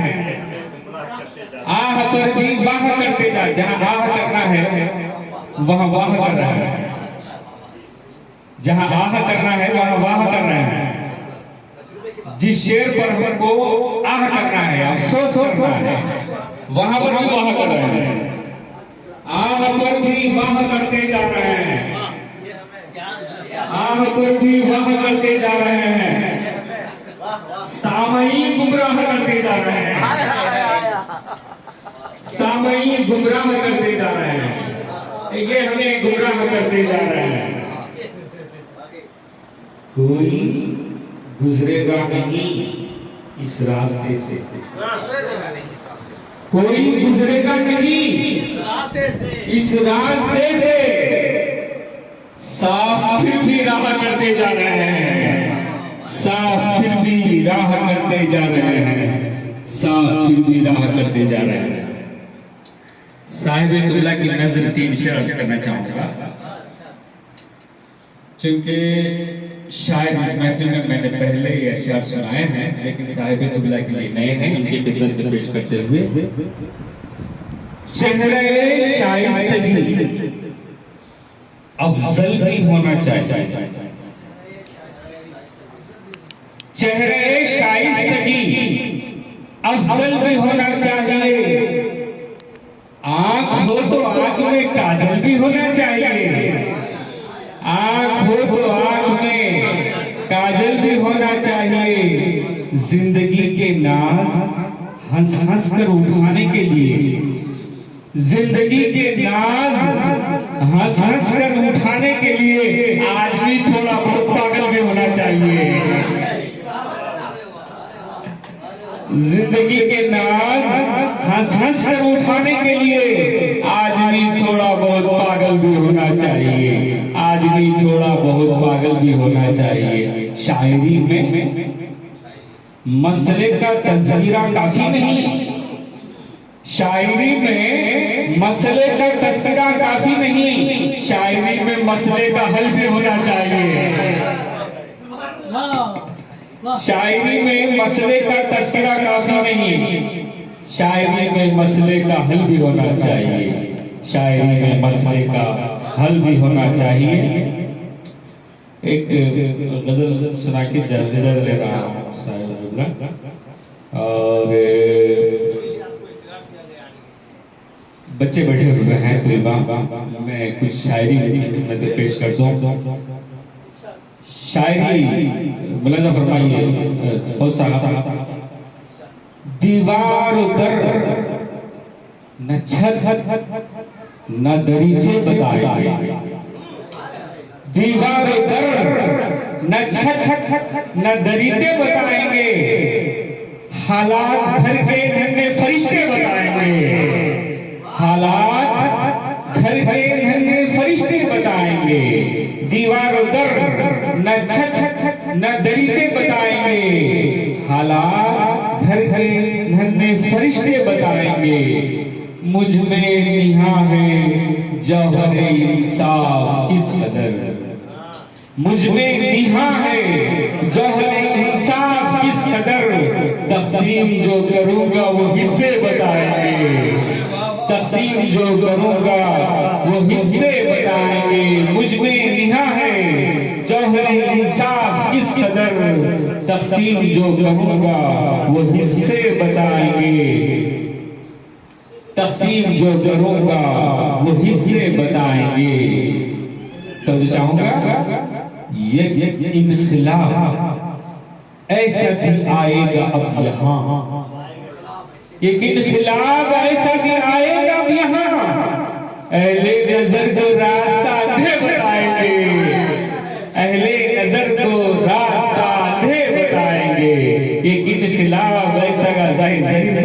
आह पर भी वाह करते जा, जहाँ आह करना है वहाँ वाह कर रहे हैं, जहाँ आह करना है वहाँ वाह कर रहे हैं। जिस शेर पर हमको आह करना है, अफसोस करना है, वहाँ पर भी वाह कर रहे हैं। आह पर भी वाह करते जा रहे हैं, आह पर भी वाह करते जा रहे हैं, सामयी गुमराह करते जा रहे हैं, सामयी गुमराह करते जा रहे हैं, ये हमें गुमराह करते जा रहे हैं। कोई गुजरेगा नहीं इस रास्ते से, कोई गुजरेगा नहीं इस रास्ते से, साफ फिर भी राह करते जा रहे हैं, साफ फिर भी राह करते जा रहे हैं, साफ फिर भी राह करते जा रहे हैं। साहिब क़िबला की नज़र 3 शेर अर्ज करना चाहूंगा, क्योंकि शायद इस महफिल में मैंने पहले ये अशआर सुनाए हैं, लेकिन साहिब क़िबला के लिए नए हैं, उनकी खिदमत में पेश करते हुए। चेहरे शाइस्तगी अफजल भी होना चाहिए, चेहरे शाइस्तगी अफजल भी होना चाहिए, आंख हो तो आंख में काजल भी होना चाहिए, आंख हो तो आंख में काजल भी होना चाहिए, जिंदगी के नाज हंस हंस कर उठाने के लिए, जिंदगी के नाज हंस हंस कर उठाने के लिए आदमी थोड़ा बहुत पागल भी होना चाहिए, जिंदगी के नाज हंस हंस कर उठाने के लिए आदमी थोड़ा बहुत पागल भी होना चाहिए, आदमी थोड़ा बहुत पागल भी होना चाहिए। शायरी में मसले का तज़किरा काफी नहीं, शायरी में मसले का तज़किरा काफी नहीं, शायरी में मसले का हल भी होना चाहिए, शायरी में मसले का तज़किरा काफी नहीं, शायरी में मसले का हल भी होना चाहिए, शायरी में मसले का हल भी होना चाहिए। एक गजल सुना के इजाज़त ले रहा हूँ साहिब, और बच्चे बैठे हुए हैं तो मैं कुछ शायरी में पेश कर दूं। शायरी मुलाजा फरमाइए। बहुत सारा दीवार दर न छत न दरीचे बताएंगे, दीवार दर न छत न दरीचे बताएंगे, हालात घर के नन्हे फरिश्ते बताएंगे, हालात घर के नन्हे फरिश्ते बताएंगे, दीवार दर न छत न दरीचे बताएंगे, हालात घर के नन्हे फरिश्ते बताएंगे, मुझ में निहा है जौहर इंसाफ किस कदर, मुझ में निहा है जौहर इंसाफ किस कदर, तक़सीम जो करूंगा वो हिस्से बताएंगे, तक़सीम जो करूंगा वो हिस्से बताएंगे, मुझ में निहा है जौहर इंसाफ किस कदर, तक़सीम जो करूंगा वो हिस्से बताएंगे, तक़सीम जो करूंगा वो हिस्से बताएंगे। तो जो चाहूंगा ये इनखिलाफ ऐसा भी आएगा अब यहाँ, एक इनखिलाफ ऐसा भी आएगा अब यहाँ, अहले नजर को रास्ता दे बताएंगे, अहले नजर को रास्ता दे बताएंगे, एक इनखिलाफ ऐसा का ज़हीर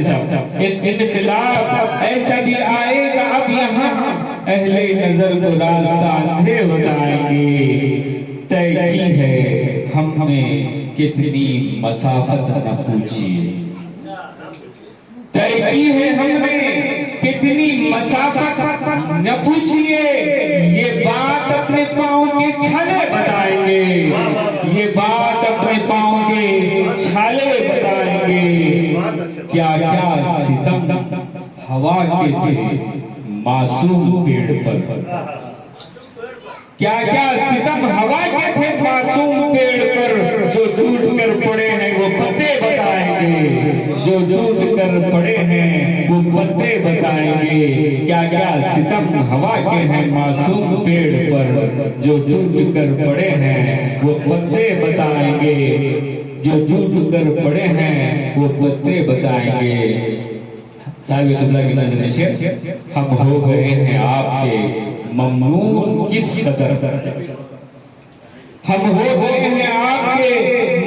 साहब एक इनखिलाफ ऐसा भी आएगा अब यहाँ, अहले नजर को रास्ता दे बताएंगे, तय की है हमने कितनी मसाफत न पूछिए, तय की है हमने कितनी मसाफत न पूछिए, ये बात अपने पाँव के छाले बताएंगे, ये बात अपने पाँव के छाले बताएंगे, क्या क्या सितम हवा के थे मासूम पेड़ पर, क्या क्या सितम हवा के थे मासूम पेड़ पर, जो टूट कर पड़े हैं वो पत्ते बताएंगे, जो टूट कर पड़े हैं वो पत्ते बताएंगे, बताएंगे, क्या क्या सितम हवा के हैं मासूम पेड़ पर, जो टूट कर पड़े हैं वो पत्ते बताएंगे, जो टूट कर पड़े हैं वो पत्ते बताएंगे। साहिब अब्दुल्ला की नज़र में शेर, हम हो गए हैं आपके ममनून किस कदर, हम हो गए हैं आपके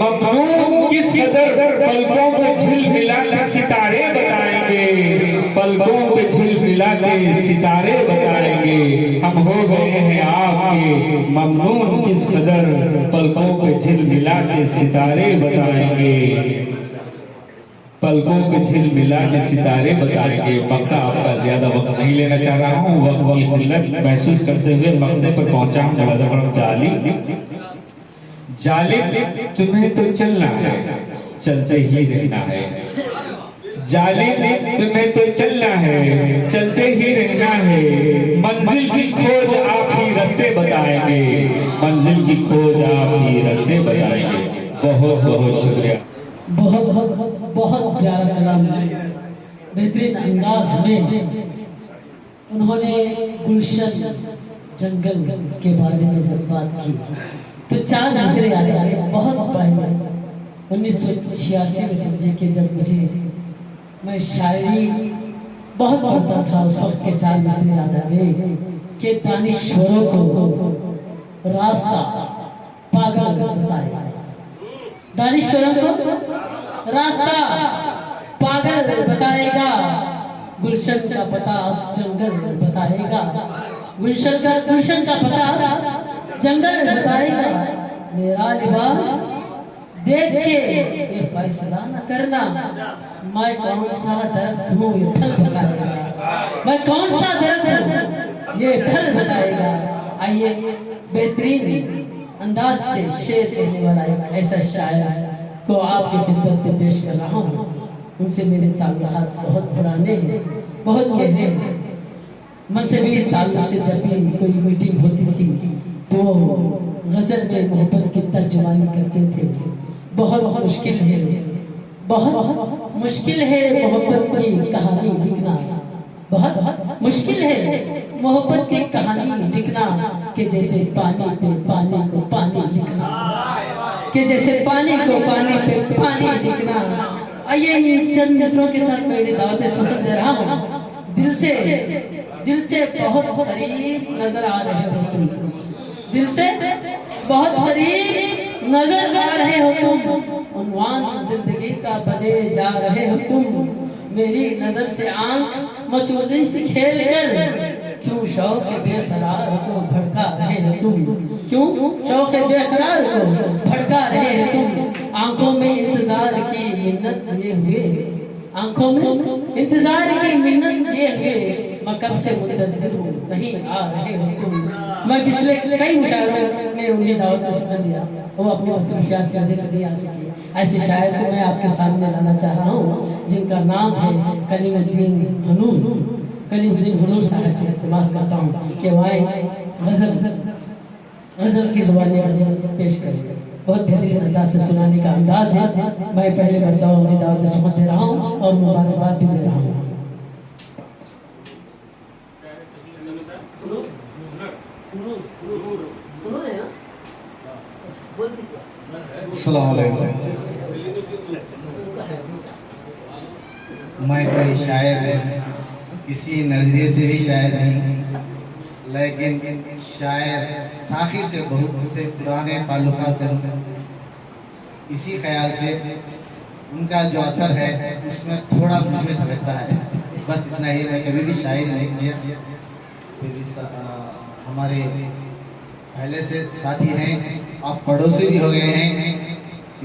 ममनून किस कदर, पलकों पे झिलमिला के सितारे बताएंगे, पलकों पे झिलमिला के सितारे बताएंगे। हम हो गए हैं आपके ममनून किस कदर, पलकों पे झिलमिला के सितारे बताएंगे, पलकों पे झिलमिला के सितारे बताएंगे। मक्ता आपका ज्यादा वक्त नहीं लेना चाह रहा हूँ, वक्त की किल्लत महसूस करते हुए मक्ते पर पहुंचा हूँ। जालिम तुम्हें तो चलना है, चलते ही रहना है, जालिम तुम्हें तो चलना है, चलते ही रहना है, मंजिल की खोज आप ही रास्ते बताएंगे, मंजिल की खोज आप ही रास्ते बताएंगे। बहुत बहुत शुक्रिया। बहुत बहुत बहुत प्यारा कलाम, बेहतरीन अंदाज में उन्होंने गुलशन जंगल के बारे में जब बात की तो चार मिसरे याद आ गए। बहुत पहले 1986 में समझे कि जब मुझे मैं शायरी बहुत पढ़ता था, उस वक्त के चार मिसरे याद आ गए कि दानिश्वरों को रास्ता पागल बताएगा, दानिश्वरों को रास्ता पागल बताएगा, गुलशन का पता जंगल बताएगा, गुलशन का पता जंगल बताएगा। मेरा लिबास देख के ये फैसला न करना, मैं कौन सा दर्द हूँ ये फल बताएगा, मैं कौन सा दर्द हूँ ये फल बताएगा। आइए बेहतरीन अंदाज से शेर कहने वाला एक ऐसा शायर को आपकी खिदमत में पेश कर रहा हूँ। उनसे मेरे ताल्लुकात बहुत पुराने हैं, बहुत गहरे हैं। मनसबी ताल्लुक से जब भी कोई मीटिंग होती थी तो गजल के मोहब्बत की तर्जुमानी करते थे। बहुत मुश्किल है, बहुत मुश्किल है मोहब्बत की कहानी लिखना, बहुत मुश्किल है मोहब्बत की कहानी लिखना, कि जैसे पानी पे पानी को पानी लिखना, कि जैसे पानी को पानी पे पानी लिखना। आइए चंद मिसरों के साथ मेरी दावत सुन दे रहा हूँ। दिल से बहुत करीब नजर आ रहे हो तुम, दिल से बहुत करीब नजर आ रहे हो तुम, उन्वान जिंदगी का बने जा रहे हो तुम। मेरी नजर से आंख मचोदी से खेल कर क्यों शौक बेकरार को भड़का रहे हो तुम, क्यों शौक बेकरार को भड़का रहे हो तुम। आंखों में इंतजार की मिन्नत लिए हुए, आंखों में इंतजार की मिन्नत लिए हुए, मैं कब से मुंतज़िर हूँ नहीं आ रहे हो तुम। मैं पिछले कई मुशायरों में उन्हें दावत समझ लिया, वो अपने मसरूफियात की वजह से नहीं आ सके। ऐसे शायर को मैं आपके सामने लाना चाह रहा हूँ जिनका नाम है कलीमुद्दीन हनूर। कलीमुद्दीन हनूर साहब से इल्तिमास करता हूँ कि वह गजल की ज़ुबानी गजल पेश करें। बहुत बेहतरीन अंदाज से सुनाने का अंदाज है। मैं पहले मरतबा उन्हें दावत सुमत दे रहा हूँ और मुबारकबाद भी दे रहा हूँ। अस्सलाम वालेकुम। मैं कोई शायर किसी नजरिए से भी शायर नहीं, लेकिन शायर साखी से बहुत से पुराने ताल्लुकात से, इसी ख्याल से उनका जो असर है उसमें थोड़ा मुझे झलकता है। बस इतना ही। मैं कभी भी शायरी नहीं किया, फिर भी हमारे पहले से साथी हैं, आप पड़ोसी भी हो गए हैं,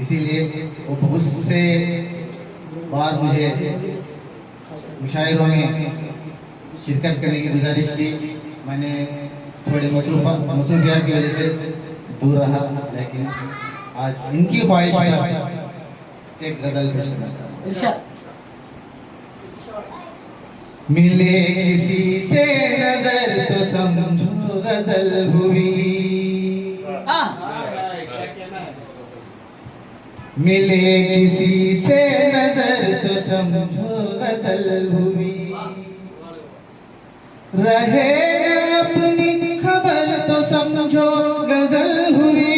इसीलिए वो बहुत से बार मुझे मुशायरों में शिरकत करने की गुजारिश की। मैंने थोड़ी मसरूफियत की वजह से दूर रहा, लेकिन आज इनकी ख्वाहिश पर एक गजल पेश करना। मिले किसी से नजर तो समझो गजल हुई, मिले किसी से नजर तो समझो गजल हुई, रहे न अपनी खबर तो समझो गजल हुई,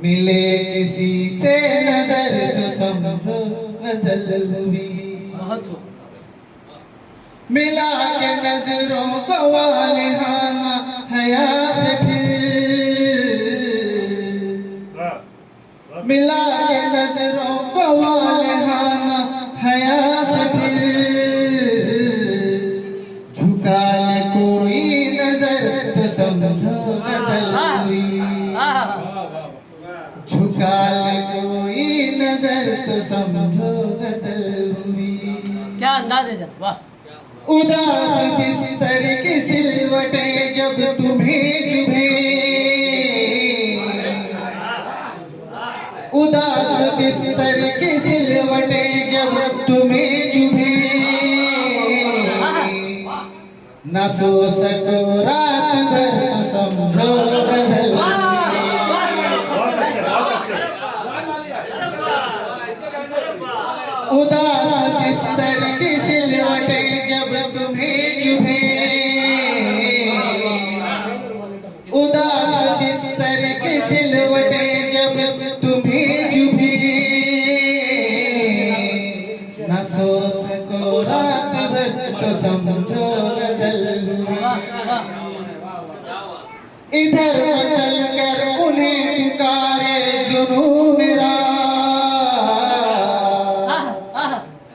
मिले किसी से नजर तो समझो गजल हुई। मिला के नजरों को वालिहाना हया से फिर, मिला के नजरों को वालिहाना हया से फिर, झुका ले कोई नजर तो समझो गजल हुई, झुका ले कोई नजर तो समझो गजल हुई। क्या अंदाज है जरा, वाह। उदास बिस्तर की सिलवटे जब तुम्हें चुभे, उदास बिस्तर की सिलवटे जब तुम्हें चुभे, न सो सको रात भर तो समझो गजल। उदास बिस्तर की सिलवटे जब तुम्हें चुभे, उदास बिस्तर की सिलवटे जब तुम्हें चुभे, न सो सको रात भर तो समझो गजल हुई। इधर चल कर उन्हें पुकारे जुनून मेरा,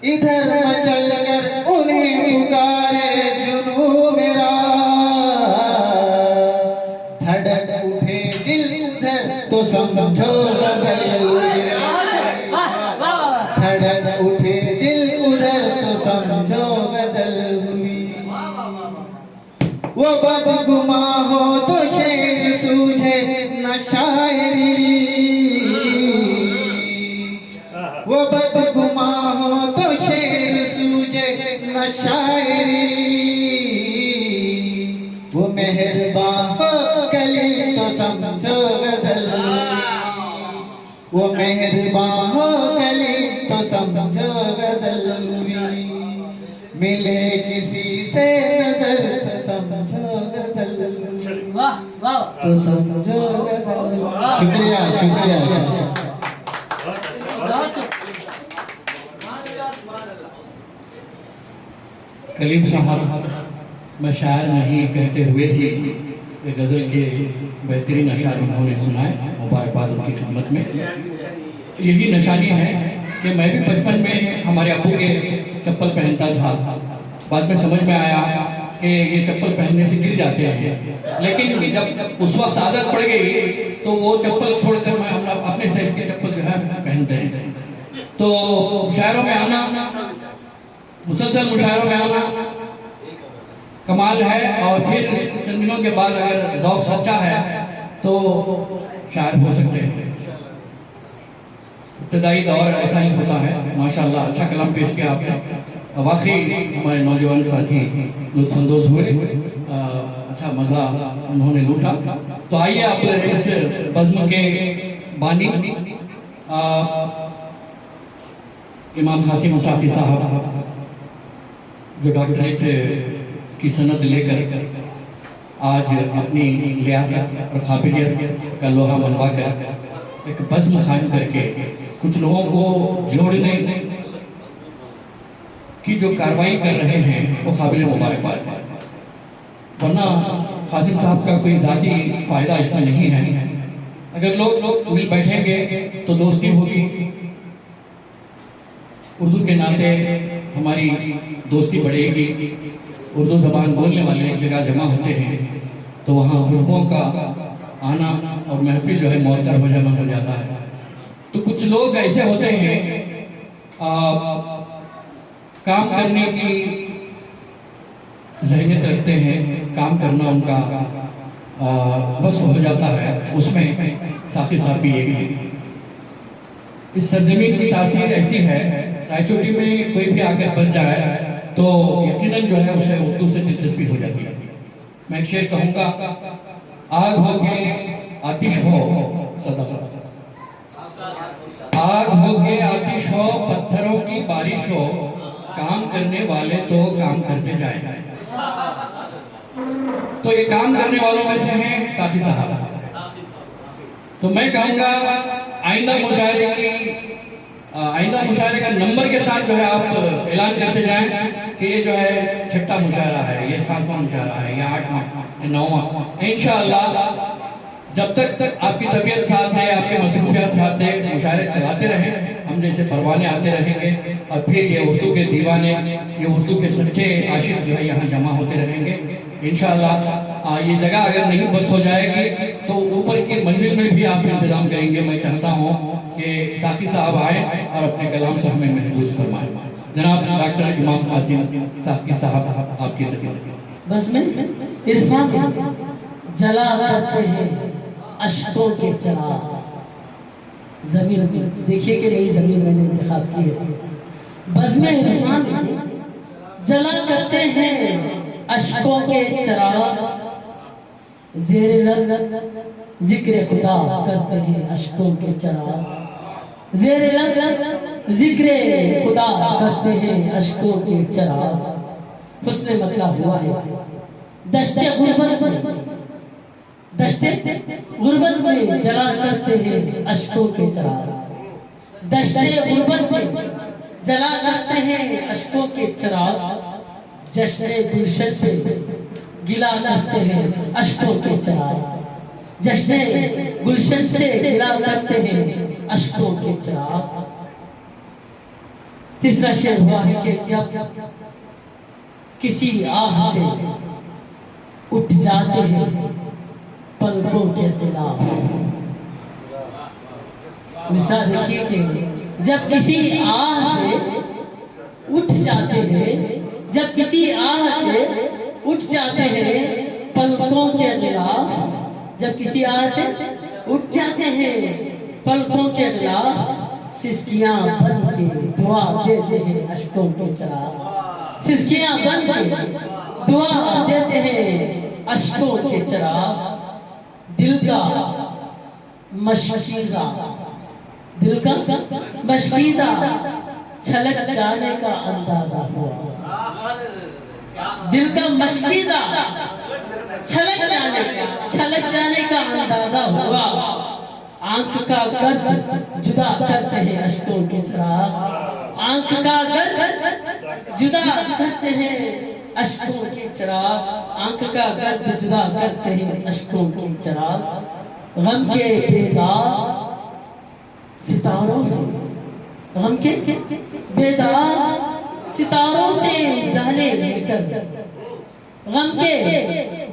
इधर मचल कर उन्हें पुकारे जुनून मेरा, धड़क उठे दिल उधर तो समझो गजल हुई, धड़क उठे दिल उधर तो समझो गजल हुई। वो बदगुमा हो तो शेर सूझे न शायरी, वो बदगुमा हो तो शेर सूझे न शायरी, वो मेहरबान हो कली तो समझो गजल, वो मेहरबान हो कली तो समझो गजल हुई। मिले किसी से नजर तो समझो गजल, वाह वाह, तो समझो गजल। शुक्रिया शुक्रिया। कलीम साहब, मैं शायर नहीं कहते हुए ही गज़ल के बेहतरीन अशार उन्होंने सुनाए, मुबारकबाद उनकी खिदमत में। यही निशानी है कि मैं भी बचपन में हमारे अब्बू के चप्पल पहनता था, बाद में समझ में आया कि ये चप्पल पहनने से गिर जाते हैं, लेकिन जब उस वक्त आदत पड़ गई तो वो चप्पल छोड़कर मैं अपने साइज के चप्पल जो है पहनते हैं। तो शायरों में आना, मुसलसल मुशायरों में आना कमाल है, और फिर चंद दिनों के बाद अगर ज़ौक़ सच्चा है तो शायर हो सकते हैं। इब्तदाई दौर ऐसा ही होता है। माशाल्लाह अच्छा कलाम पेश किया आपने, वाकई हमारे नौजवान साथी लुत्फ़अंदोज़ हुए, अच्छा मज़ा उन्होंने लूटा। तो आइए आप इस बज़्म के बानी इमाम कासिम मुसाफ़ी साहब, जो डॉक्टरेट की सनद लेकर आज अपनी लियाकत और काबिलियत का लोहा मनवा कर एक बज़्म कायम करके कुछ लोगों को जोड़ने की जो कार्रवाई कर रहे हैं वो काबिल मुबारकबाद है। वरना कासिम साहब का कोई ज़ाती फ़ायदा इसमें नहीं है। अगर लोग मिल बैठेंगे तो दोस्ती होगी, उर्दू के नाते हमारी दोस्ती बढ़ेगी। उर्दू ज़बान बोलने वाले एक जगह जमा होते हैं तो वहाँ खुशबुओं का आना और महफिल जो है मुअत्तर हो जमा हो जाता है। तो कुछ लोग ऐसे होते हैं काम करने की ज़हनियत रखते हैं, काम करना उनका बस हो जाता है, उसमें साथी साथी एक है। इस सरजमीन की तासीर ऐसी है, रायचोटी में कोई भी आकर बस जाए तो यकीनन जो है उसे उर्दू से दिलचस्पी हो जाती है। मैं एक शेर कहूँगा, आग हो के आतिश हो सदा सदा, आग हो के आतिश हो, पत्थरों की बारिश हो, काम करने वाले तो काम करते जाए। तो ये काम करने वालों में से हैं साथी साहब। तो मैं कहूँगा आइंदा मुशायरे का नंबर के साथ जो है आप ऐलान करते जाएं कि ये जो है छठा मुशायरा है, ये 7वां मुशायरा है, ये 8वां, ये 9वां। इंशाअल्लाह जब तक आपकी तबीयत साथ है, आपके मसरूफियात साथ है, मुशायरे चलाते रहें, हम जैसे परवाने आते रहेंगे और फिर ये उर्दू के दीवाने, ये उर्दू के सच्चे आशिक जो है यहाँ जमा होते रहेंगे इंशाअल्लाह। ये जगह अगर नहीं बस हो जाएगी तो ऊपर की मंजिल में भी आप इंतजाम करेंगे। मैं चाहता हूँ कि साथी साहब आए और अपने कलाम से हमें महफूज फरमाएं। जनाब डॉक्टर इमाम कासिम साथी साहब आपकी तरफ। बस में इरफान जला करते हैं अश्कों के चराग। जमीन देखिए कि नई जमीन मैंने इंतखाब की है। बज़्म इरफान जला करते हैं अश्कों के चराग, ज़ेर लब जिक्र खुदा करते हैं अश्कों के चराग, ज़ेर लब जिक्र खुदा करते हैं अश्कों के चराग। हुस्न मतलब हुआ है दश्ते गुर्बत में, दश्ते गुर्बत में जला करते हैं अश्कों के चराग, दश्ते गुर्बत में जला करते हैं अश्कों के चराग। जश्ने गुलशन पे गिला करते हैं अश्कों के चराग, जश्ने गुलशन से गिला करते हैं अश्कों के चराग। तीसरा शेर हुआ है कि जब किसी आह से उठ जाते हैं पलकों के खिलाफ। मिसाल देखिए कि जब किसी आह से उठ जाते हैं, जब किसी आह से उठ जाते हैं पलकों के खिलाफ, जब किसी आह से उठ जाते हैं पलकों के खिलाफ, सिसकियां बन के दुआ देते हैं अश्कों के चराग, सिसकियां बन के दुआ देते हैं अश्कों के चराग। दिल का मशकीज़ा, दिल का मशकीज़ा छलक जाने का अंदाजा हुआ, दिल का मशकीज़ा छलक जाने का अंदाजा हुआ। आंख का गर्द जुदा करते हैं अश्कों के चराग, आंख का गर्द जुदा करते हैं अश्कों के चराग, आंख का गर्द जुदा करते हैं अश्कों के चराग। गम के बेदाग सितारों से, गम के बेदाग सितारों से उजाले लेकर, गम के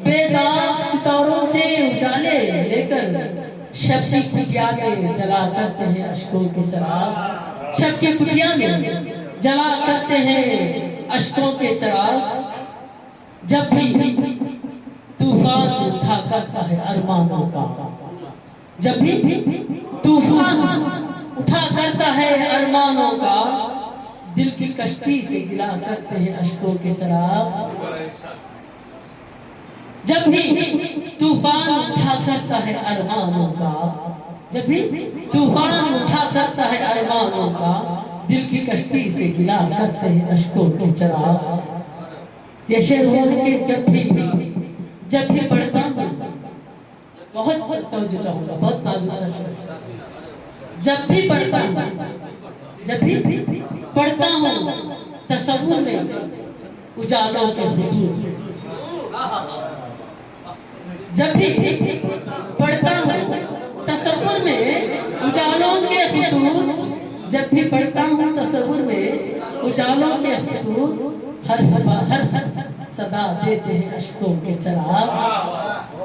बेदाग सितारों से उजाले लेकर शब की कुटिया में जला करते हैं अश्कों के चराग, शब की कुटिया में जला करते हैं अश्कों के चराग। जब भी तूफान उठा करता है अरमानों का, जब भी तूफान उठा करता है अरमानों का, दिल की कश्ती से गिला करते हैं अश्कों के चराग। जब भी तूफान उठा करता है अरमानों का, जब भी तूफान उठा करता है अरमानों का, दिल की कश्ती से गिला करते हैं अश्कों के चराग। ये शेर हुआ है कि जब भी पढ़ता हूँ, बहुत तवज्जो चाहूंगा, बहुत नाजुक सा शेर, जब भी पढ़ता हूँ, जब भी पढ़ता हूँ तसव्वुर में उजालों के हुदूद, जब भी पढ़ता हूँ तसव्वुर में उजालों के हुदूद, जब भी पढ़ता हूँ तसव्वुर में उजालों के हुदूद, हर सदा देते हैं अश्कों के चराग,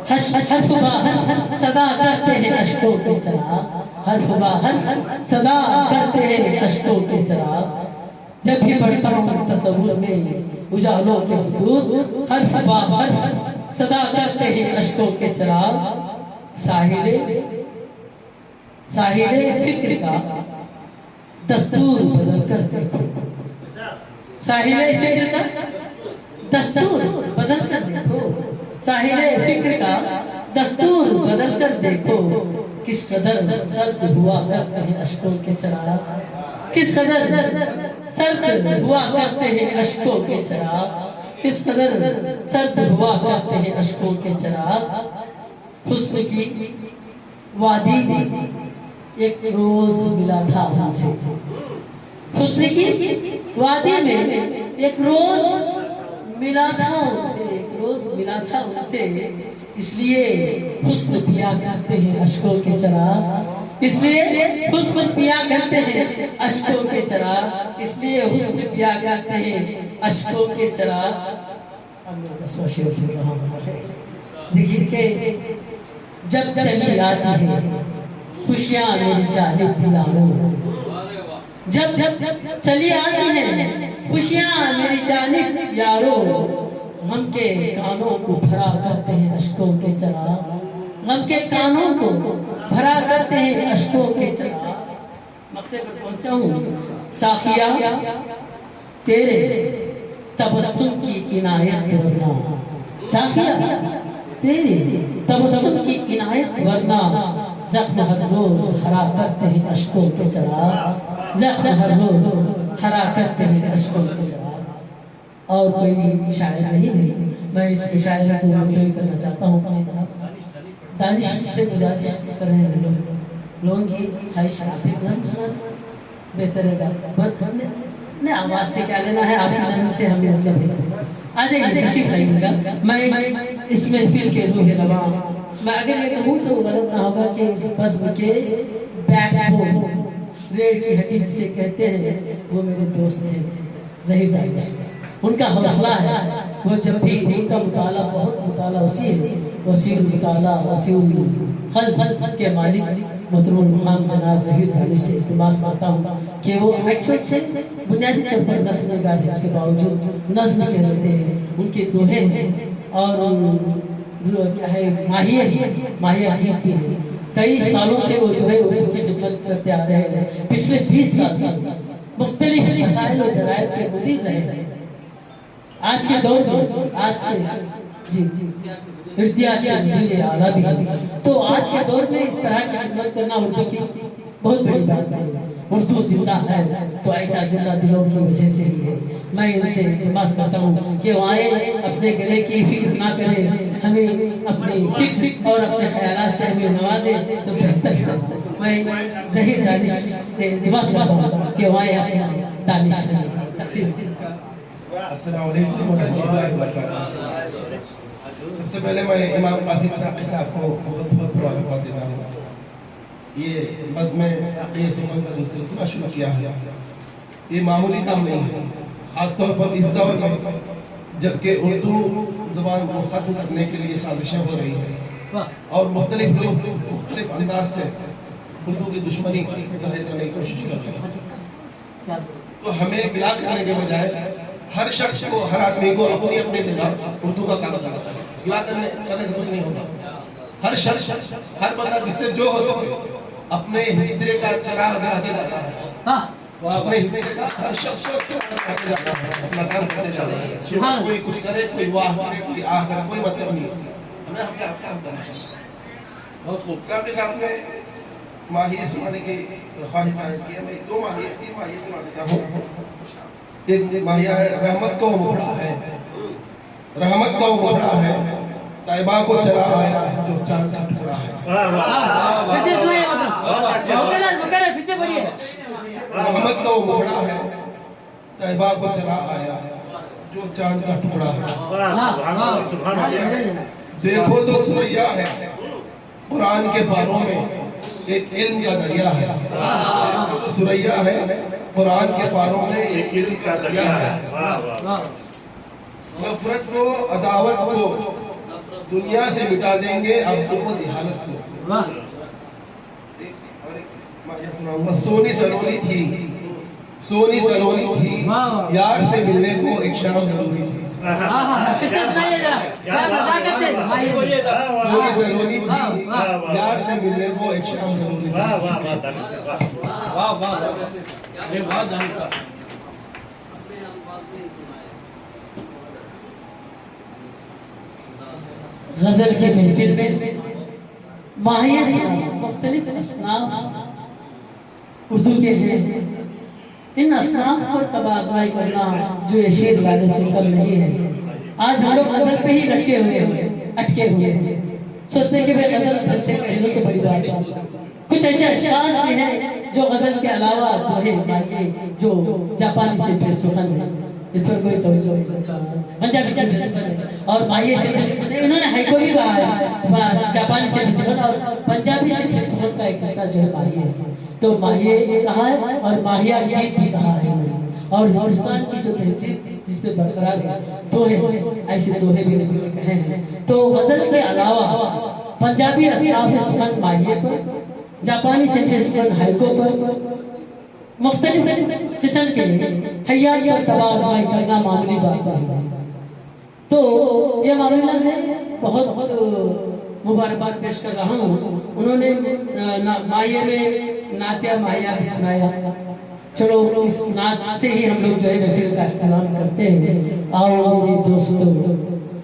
हर सदा करते हैं अश्कों के चराग, हर सदा करते हैं अश्कों के चराग। जब भी पढ़ता हूँ तसव्वुर में उजालों के हुदूद, हर सदा करते हैं अश्कों के चराग। साहिले फिक्र का दस्तूर बदल कर देखो, साहिले फिक्र का दस्तूर बदल कर देखो, साहिले फिक्र का दस्तूर बदल कर देखो, किस कदर सर्द हुआ करते हैं अश्कों के चराग, किस कदर सर्द हुआ करते हैं अश्कों के चराग, किस कदर सर्द हुआ करते हैं अश्कों के चराग। हुस्न की वादी में एक रोज मिला था हमसे, हुस्न की वादी में एक रोज मिला था उनसे, एक रोज मिला था उनसे। इसलिए हुस्न पिया करते हैं अश्कों के चराग, इसलिए हुस्न पिया करते हैं अश्कों के चराग, इसलिए हुस्न पिया करते हैं अश्कों के चराग। देखिए कि जब चली आती है खुशियाँ मेरी जानिब यारो, जब चली आती है खुशियाँ मेरी जानिब यारो, गम के कानों को भरा करते हैं अश्कों के चराग, गम के कानों को भरा करते हैं अश्कों के चराग। मक्ते पर पहुंचा हूँ साखिया तेरे तबस्सुम की इनायत वरना, साखिया तेरे तबस्सुम की इनायत वरना, जख्म हर रोज हरा करते हैं अश्कों के चराग, जख्म हर रोज हरा करते हैं अश्कों के चराग। और कोई शायर नहीं है, मैं इस शायर को मुद्दे करना चाहता हूँ। दानिश से गुजारिश कर रहे हैं लोगों की ख्वाहिश, आप एक नज़्म सुना बेहतर है। नहीं आवाज से क्या लेना है, आपकी नज़्म से हमें मतलब है। आ जाइए तशरीफ लाइएगा। मैं इस महफिल के रूह रवा, मैं अगर मैं कहूँ तो गलत ना होगा कि इस बज़्म के बैकबोन, रीढ़ की हड्डी जिसे कहते हैं, वो मेरे दोस्त हैं ज़हीर दानिश। उनका हौसला है, वो जब भी उनका मुताला, बहुत मुताला वसी है, वसील मुताला वसील क़ल्ब के मालिक मोहतरम मुक़ाम जनाब ज़हीर दानिश से इल्तिमास करता हूँ कि वो एक्चुअल से बुनियादी तौर पर नस्ल निगार है, उसके बावजूद नज़्म के रहते हैं, उनके दोहे हैं और क्या है माहिया गीत भी है। कई सालों से वो जो है उर्दू की खिदमत करते आ रहे हैं, पिछले 20 साल से मुख्तलिफ मसाइल और जरायत के मुदीर रहे हैं। आज के दौर में जी इर्तियाश के मुदीर आला भी है, तो आज के दौर में इस तरह की खिदमत करना उर्दू की बहुत बड़ी बात है। उर्दू जिंदा है तो ऐसा जिंदा दिलों की वजह से ही है। मैं उनसे इल्तिमास करता हूँ कि वो आए, अपने गले की फिक्र ना करें, हमें अपनी फिक्र और अपने ख्यालात से हमें नवाजे तो बेहतर है। मैं ज़हीर दानिश से इल्तिमास करता हूँ कि वो आए, अपना दानिश तकसीम। अस्सलाम वालेकुम वरहमतुल्लाहि वबरकातुहू। सबसे पहले मैं इमाम कासिम साहब को बहुत बहुत मुबारकबाद देता हूँ। ये बज़्म साक़िए सुमन का सिलसिला शुरू किया है, ये मामूली काम नहीं है, खासतौर पर इस दौर में जबकि उर्दू ज़ुबान को ख़त्म करने के लिए साजिशें हो रही हैं और मुख्तलिफ लोग मुख्तलिफ अंदाज से उर्दू की दुश्मनी जाहिर करने की कोशिश कर रहे हैं। तो हमें गिला करने के बजाय हर शख्स को, हर आदमी को अपनी अपनी निगाह उर्दू का काम करना चाहिए। गिला करने से कुछ नहीं होता। हर शख्स, हर बंदा जिससे जो हो सके अपने हिस्से का चराग जलाते जाता है, अपने हिस्से का हर शख्स को जलाते जाता है, अपना काम करते जाता है। कोई कुछ करे, कोई वाह करे, कोई आह करे, कोई मतलब नहीं। हमें अपना काम करना है। बहुत खूब। साथ ही साथ में माहिए सुनाने की ख्वाहिश जाहिर की है। मैं 2 माहिए 3 माहिए सुना देता हूँ। एक माहिया है, रहमत का मुखड़ा है, रहमत का मुखड़ा है, तैयबा को चला आया जो चांद का टुकड़ा है। फिर से सुनिए, मतलब फिर से पढ़िए। रहमत का मुखड़ा है, तैयबा को चला आया जो चांद का टुकड़ा है। देखो तो सुरैया है, कुरान के पारों में एक इल्म का दरिया है। देखो तो सुरैया है, कुरान के पारों में एक इल्म का दरिया है। नफरत को, अदावत को दुनिया से मिटा देंगे, अब जुल्मत हालत को। सोनी सलोनी थी, सोनी सलोनी थी, यार से मिलने को एक शाम जरूरी थी। किससे सुनाइए जरा, क्या मजाक करते हैं भाई? सोनी सलोनी थी, यार से मिलने को एक शाम जरूरी थी। वाह वाह वाह वाह वाह, ये बहुत जानी साहब। गजल की महफिल में माहिया मुख्तलिफ नाम उर्दू के हैं। इन असनाफ पर तबाज़ुई करना जो ये शेर गाने से कम नहीं है। आज हम लोग गजल पे ही लटके हुए हैं, अटके हुए हैं, सोचते हैं कि भाई गजल ढंग से कह लो तो बड़ी बात है। कुछ ऐसे अशखास भी हैं जो गजल के अलावा दोहे माये जो जापानी से फिर सुखन है, इस पर कोई तवज्जो नहीं करता। पंजाबी से फिर सुखन है और माये से इन्होंने हाइको भी कहा है, जापानी से फिर सुखन और पंजाबी से फिर सुखन का एक हिस्सा जो है माये है। तो माये कहा है और माहिया गीत भी कहा है। और हिंदुस्तान की जो तहजीब जिसपे बरकरार है दोहे, ऐसे दोहे भी उन्होंने कहे हैं। तो गजल के अलावा पंजाबी असनाफ सुखन माहिए पर, जापानी से सुखन हाइको पर, मुख्तलिफ किस्म के हयात पर तबाज़ुई करना मामूली बात नहीं है। तो ये मामला है, बहुत मुबारकबाद पेश कर रहा हूँ। उन्होंने माहिए में नातिया माहिया भी सुनाया। चलो इस नात से ही हम लोग जो है महफिल का एहतराम करते हैं। आओ मेरे दोस्तों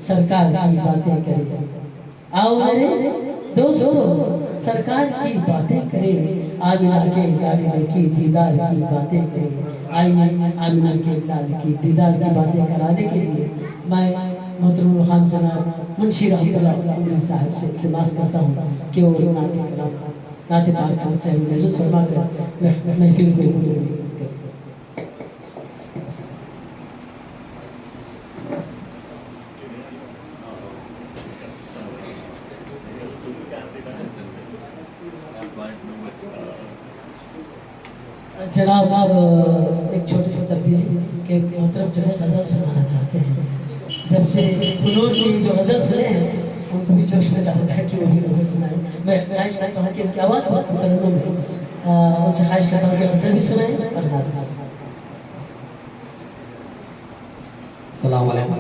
सरकार की बातें करें, आओ मेरे दोस्तों सरकार की बातें करें, आमिना के लाल की दीदार की बातें करें। आइए आमिना के लाल की दीदार की बातें कराने के लिए मैं मोहतरम खान जनाब मुंशी रहमतुल्लाह साहब से इल्तिमास करता हूँ कि वो नाते कलाम नाते पाक से महसूस फरमा कर महफिल को जनाब एक छोटी सी तब्दीली के मोहतरम जो है गज़ल सुनाना चाहते हैं। जब से फनून की जो गज़ल सुने हैं उनको भी जोश में डालता है कि वो भी गज़ल सुनाए। मैं ख्वाहिश करता हूँ कि उनकी आवाज़ बहुत मुतरन्नुम है, उनसे ख्वाहिश करता हूँ कि गज़ल भी सुनाए और नात भी। अस्सलाम वालेकुम।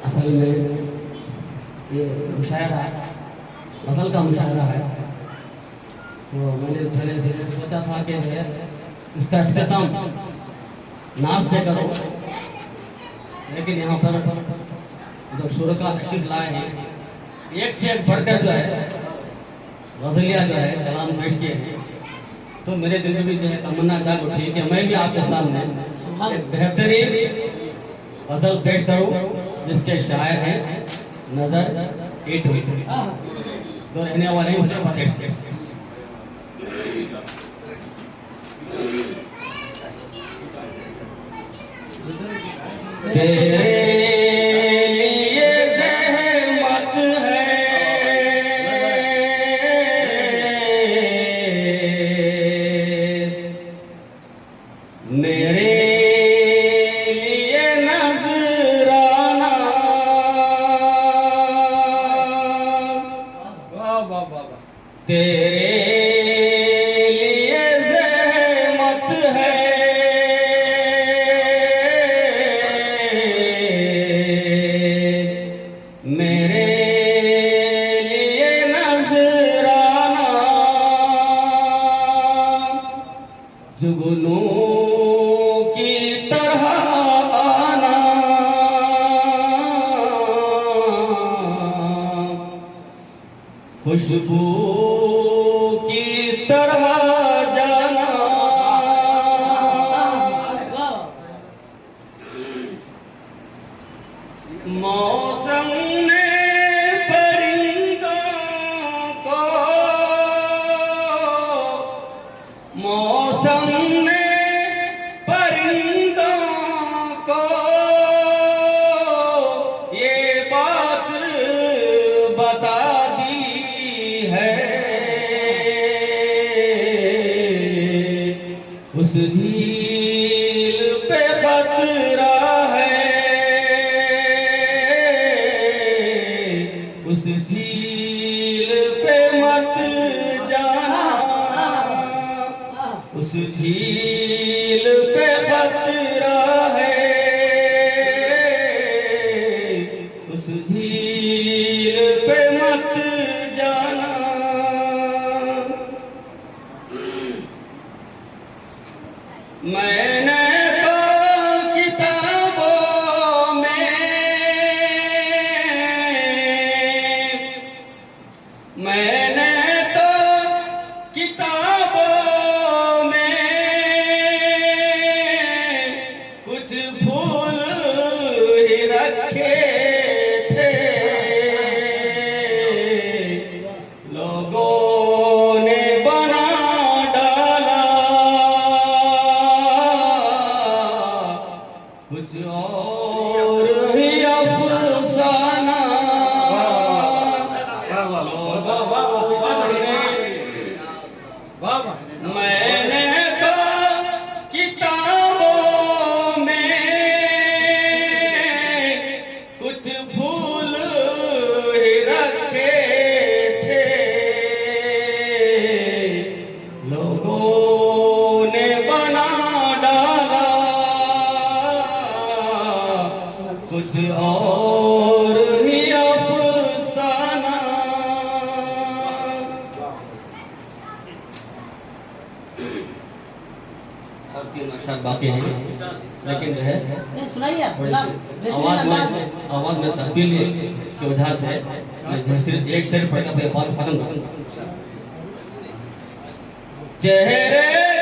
असल में ये मुशायरा गज़ल का मुशायरा है, तो मैंने पहले धीरे सोचा था कि इसका इख्तिताम नाच से करो, लेकिन यहाँ पर जो शुरका तशरीफ लाए हैं एक से एक बढ़कर जो है गज़लिया जो है कलाम पेश किए हैं, तो मेरे दिल में भी जो है तमन्ना जाग उठी कि मैं भी आपके सामने एक बेहतरीन गज़ल पेश करूँ जिसके शायर हैं नजर ईटू, जो रहने वाले हैं उत्तर प्रदेश के। तेरे लिए ज़हमत है मेरे लिए नजराना, तेरे लिए ज़हमत है मेरे लिए नजराना, जुगनू की तरह आना, खुशबू की तरह जाना, मौसम ने परिंदों को, मौसम ने परिंदों को ये बात बता दी है, उस झील पे खतरा है फूल ही रखे थे लोगों ने बना डाला कुछ और ही अफसाना मैंने तो किताबों में कुछ फूल ही रखे थे लोगों ने बना डाला कुछ और ही अफसाना। और 3 अक्षर बाकी हैं लेकिन जो है नहीं सुनाइए आप आवाज में तब्दीली इसकी वजह से मैं सिर्फ एक शेर पढ़कर अपने बात खत्म करूंगा। चेहरे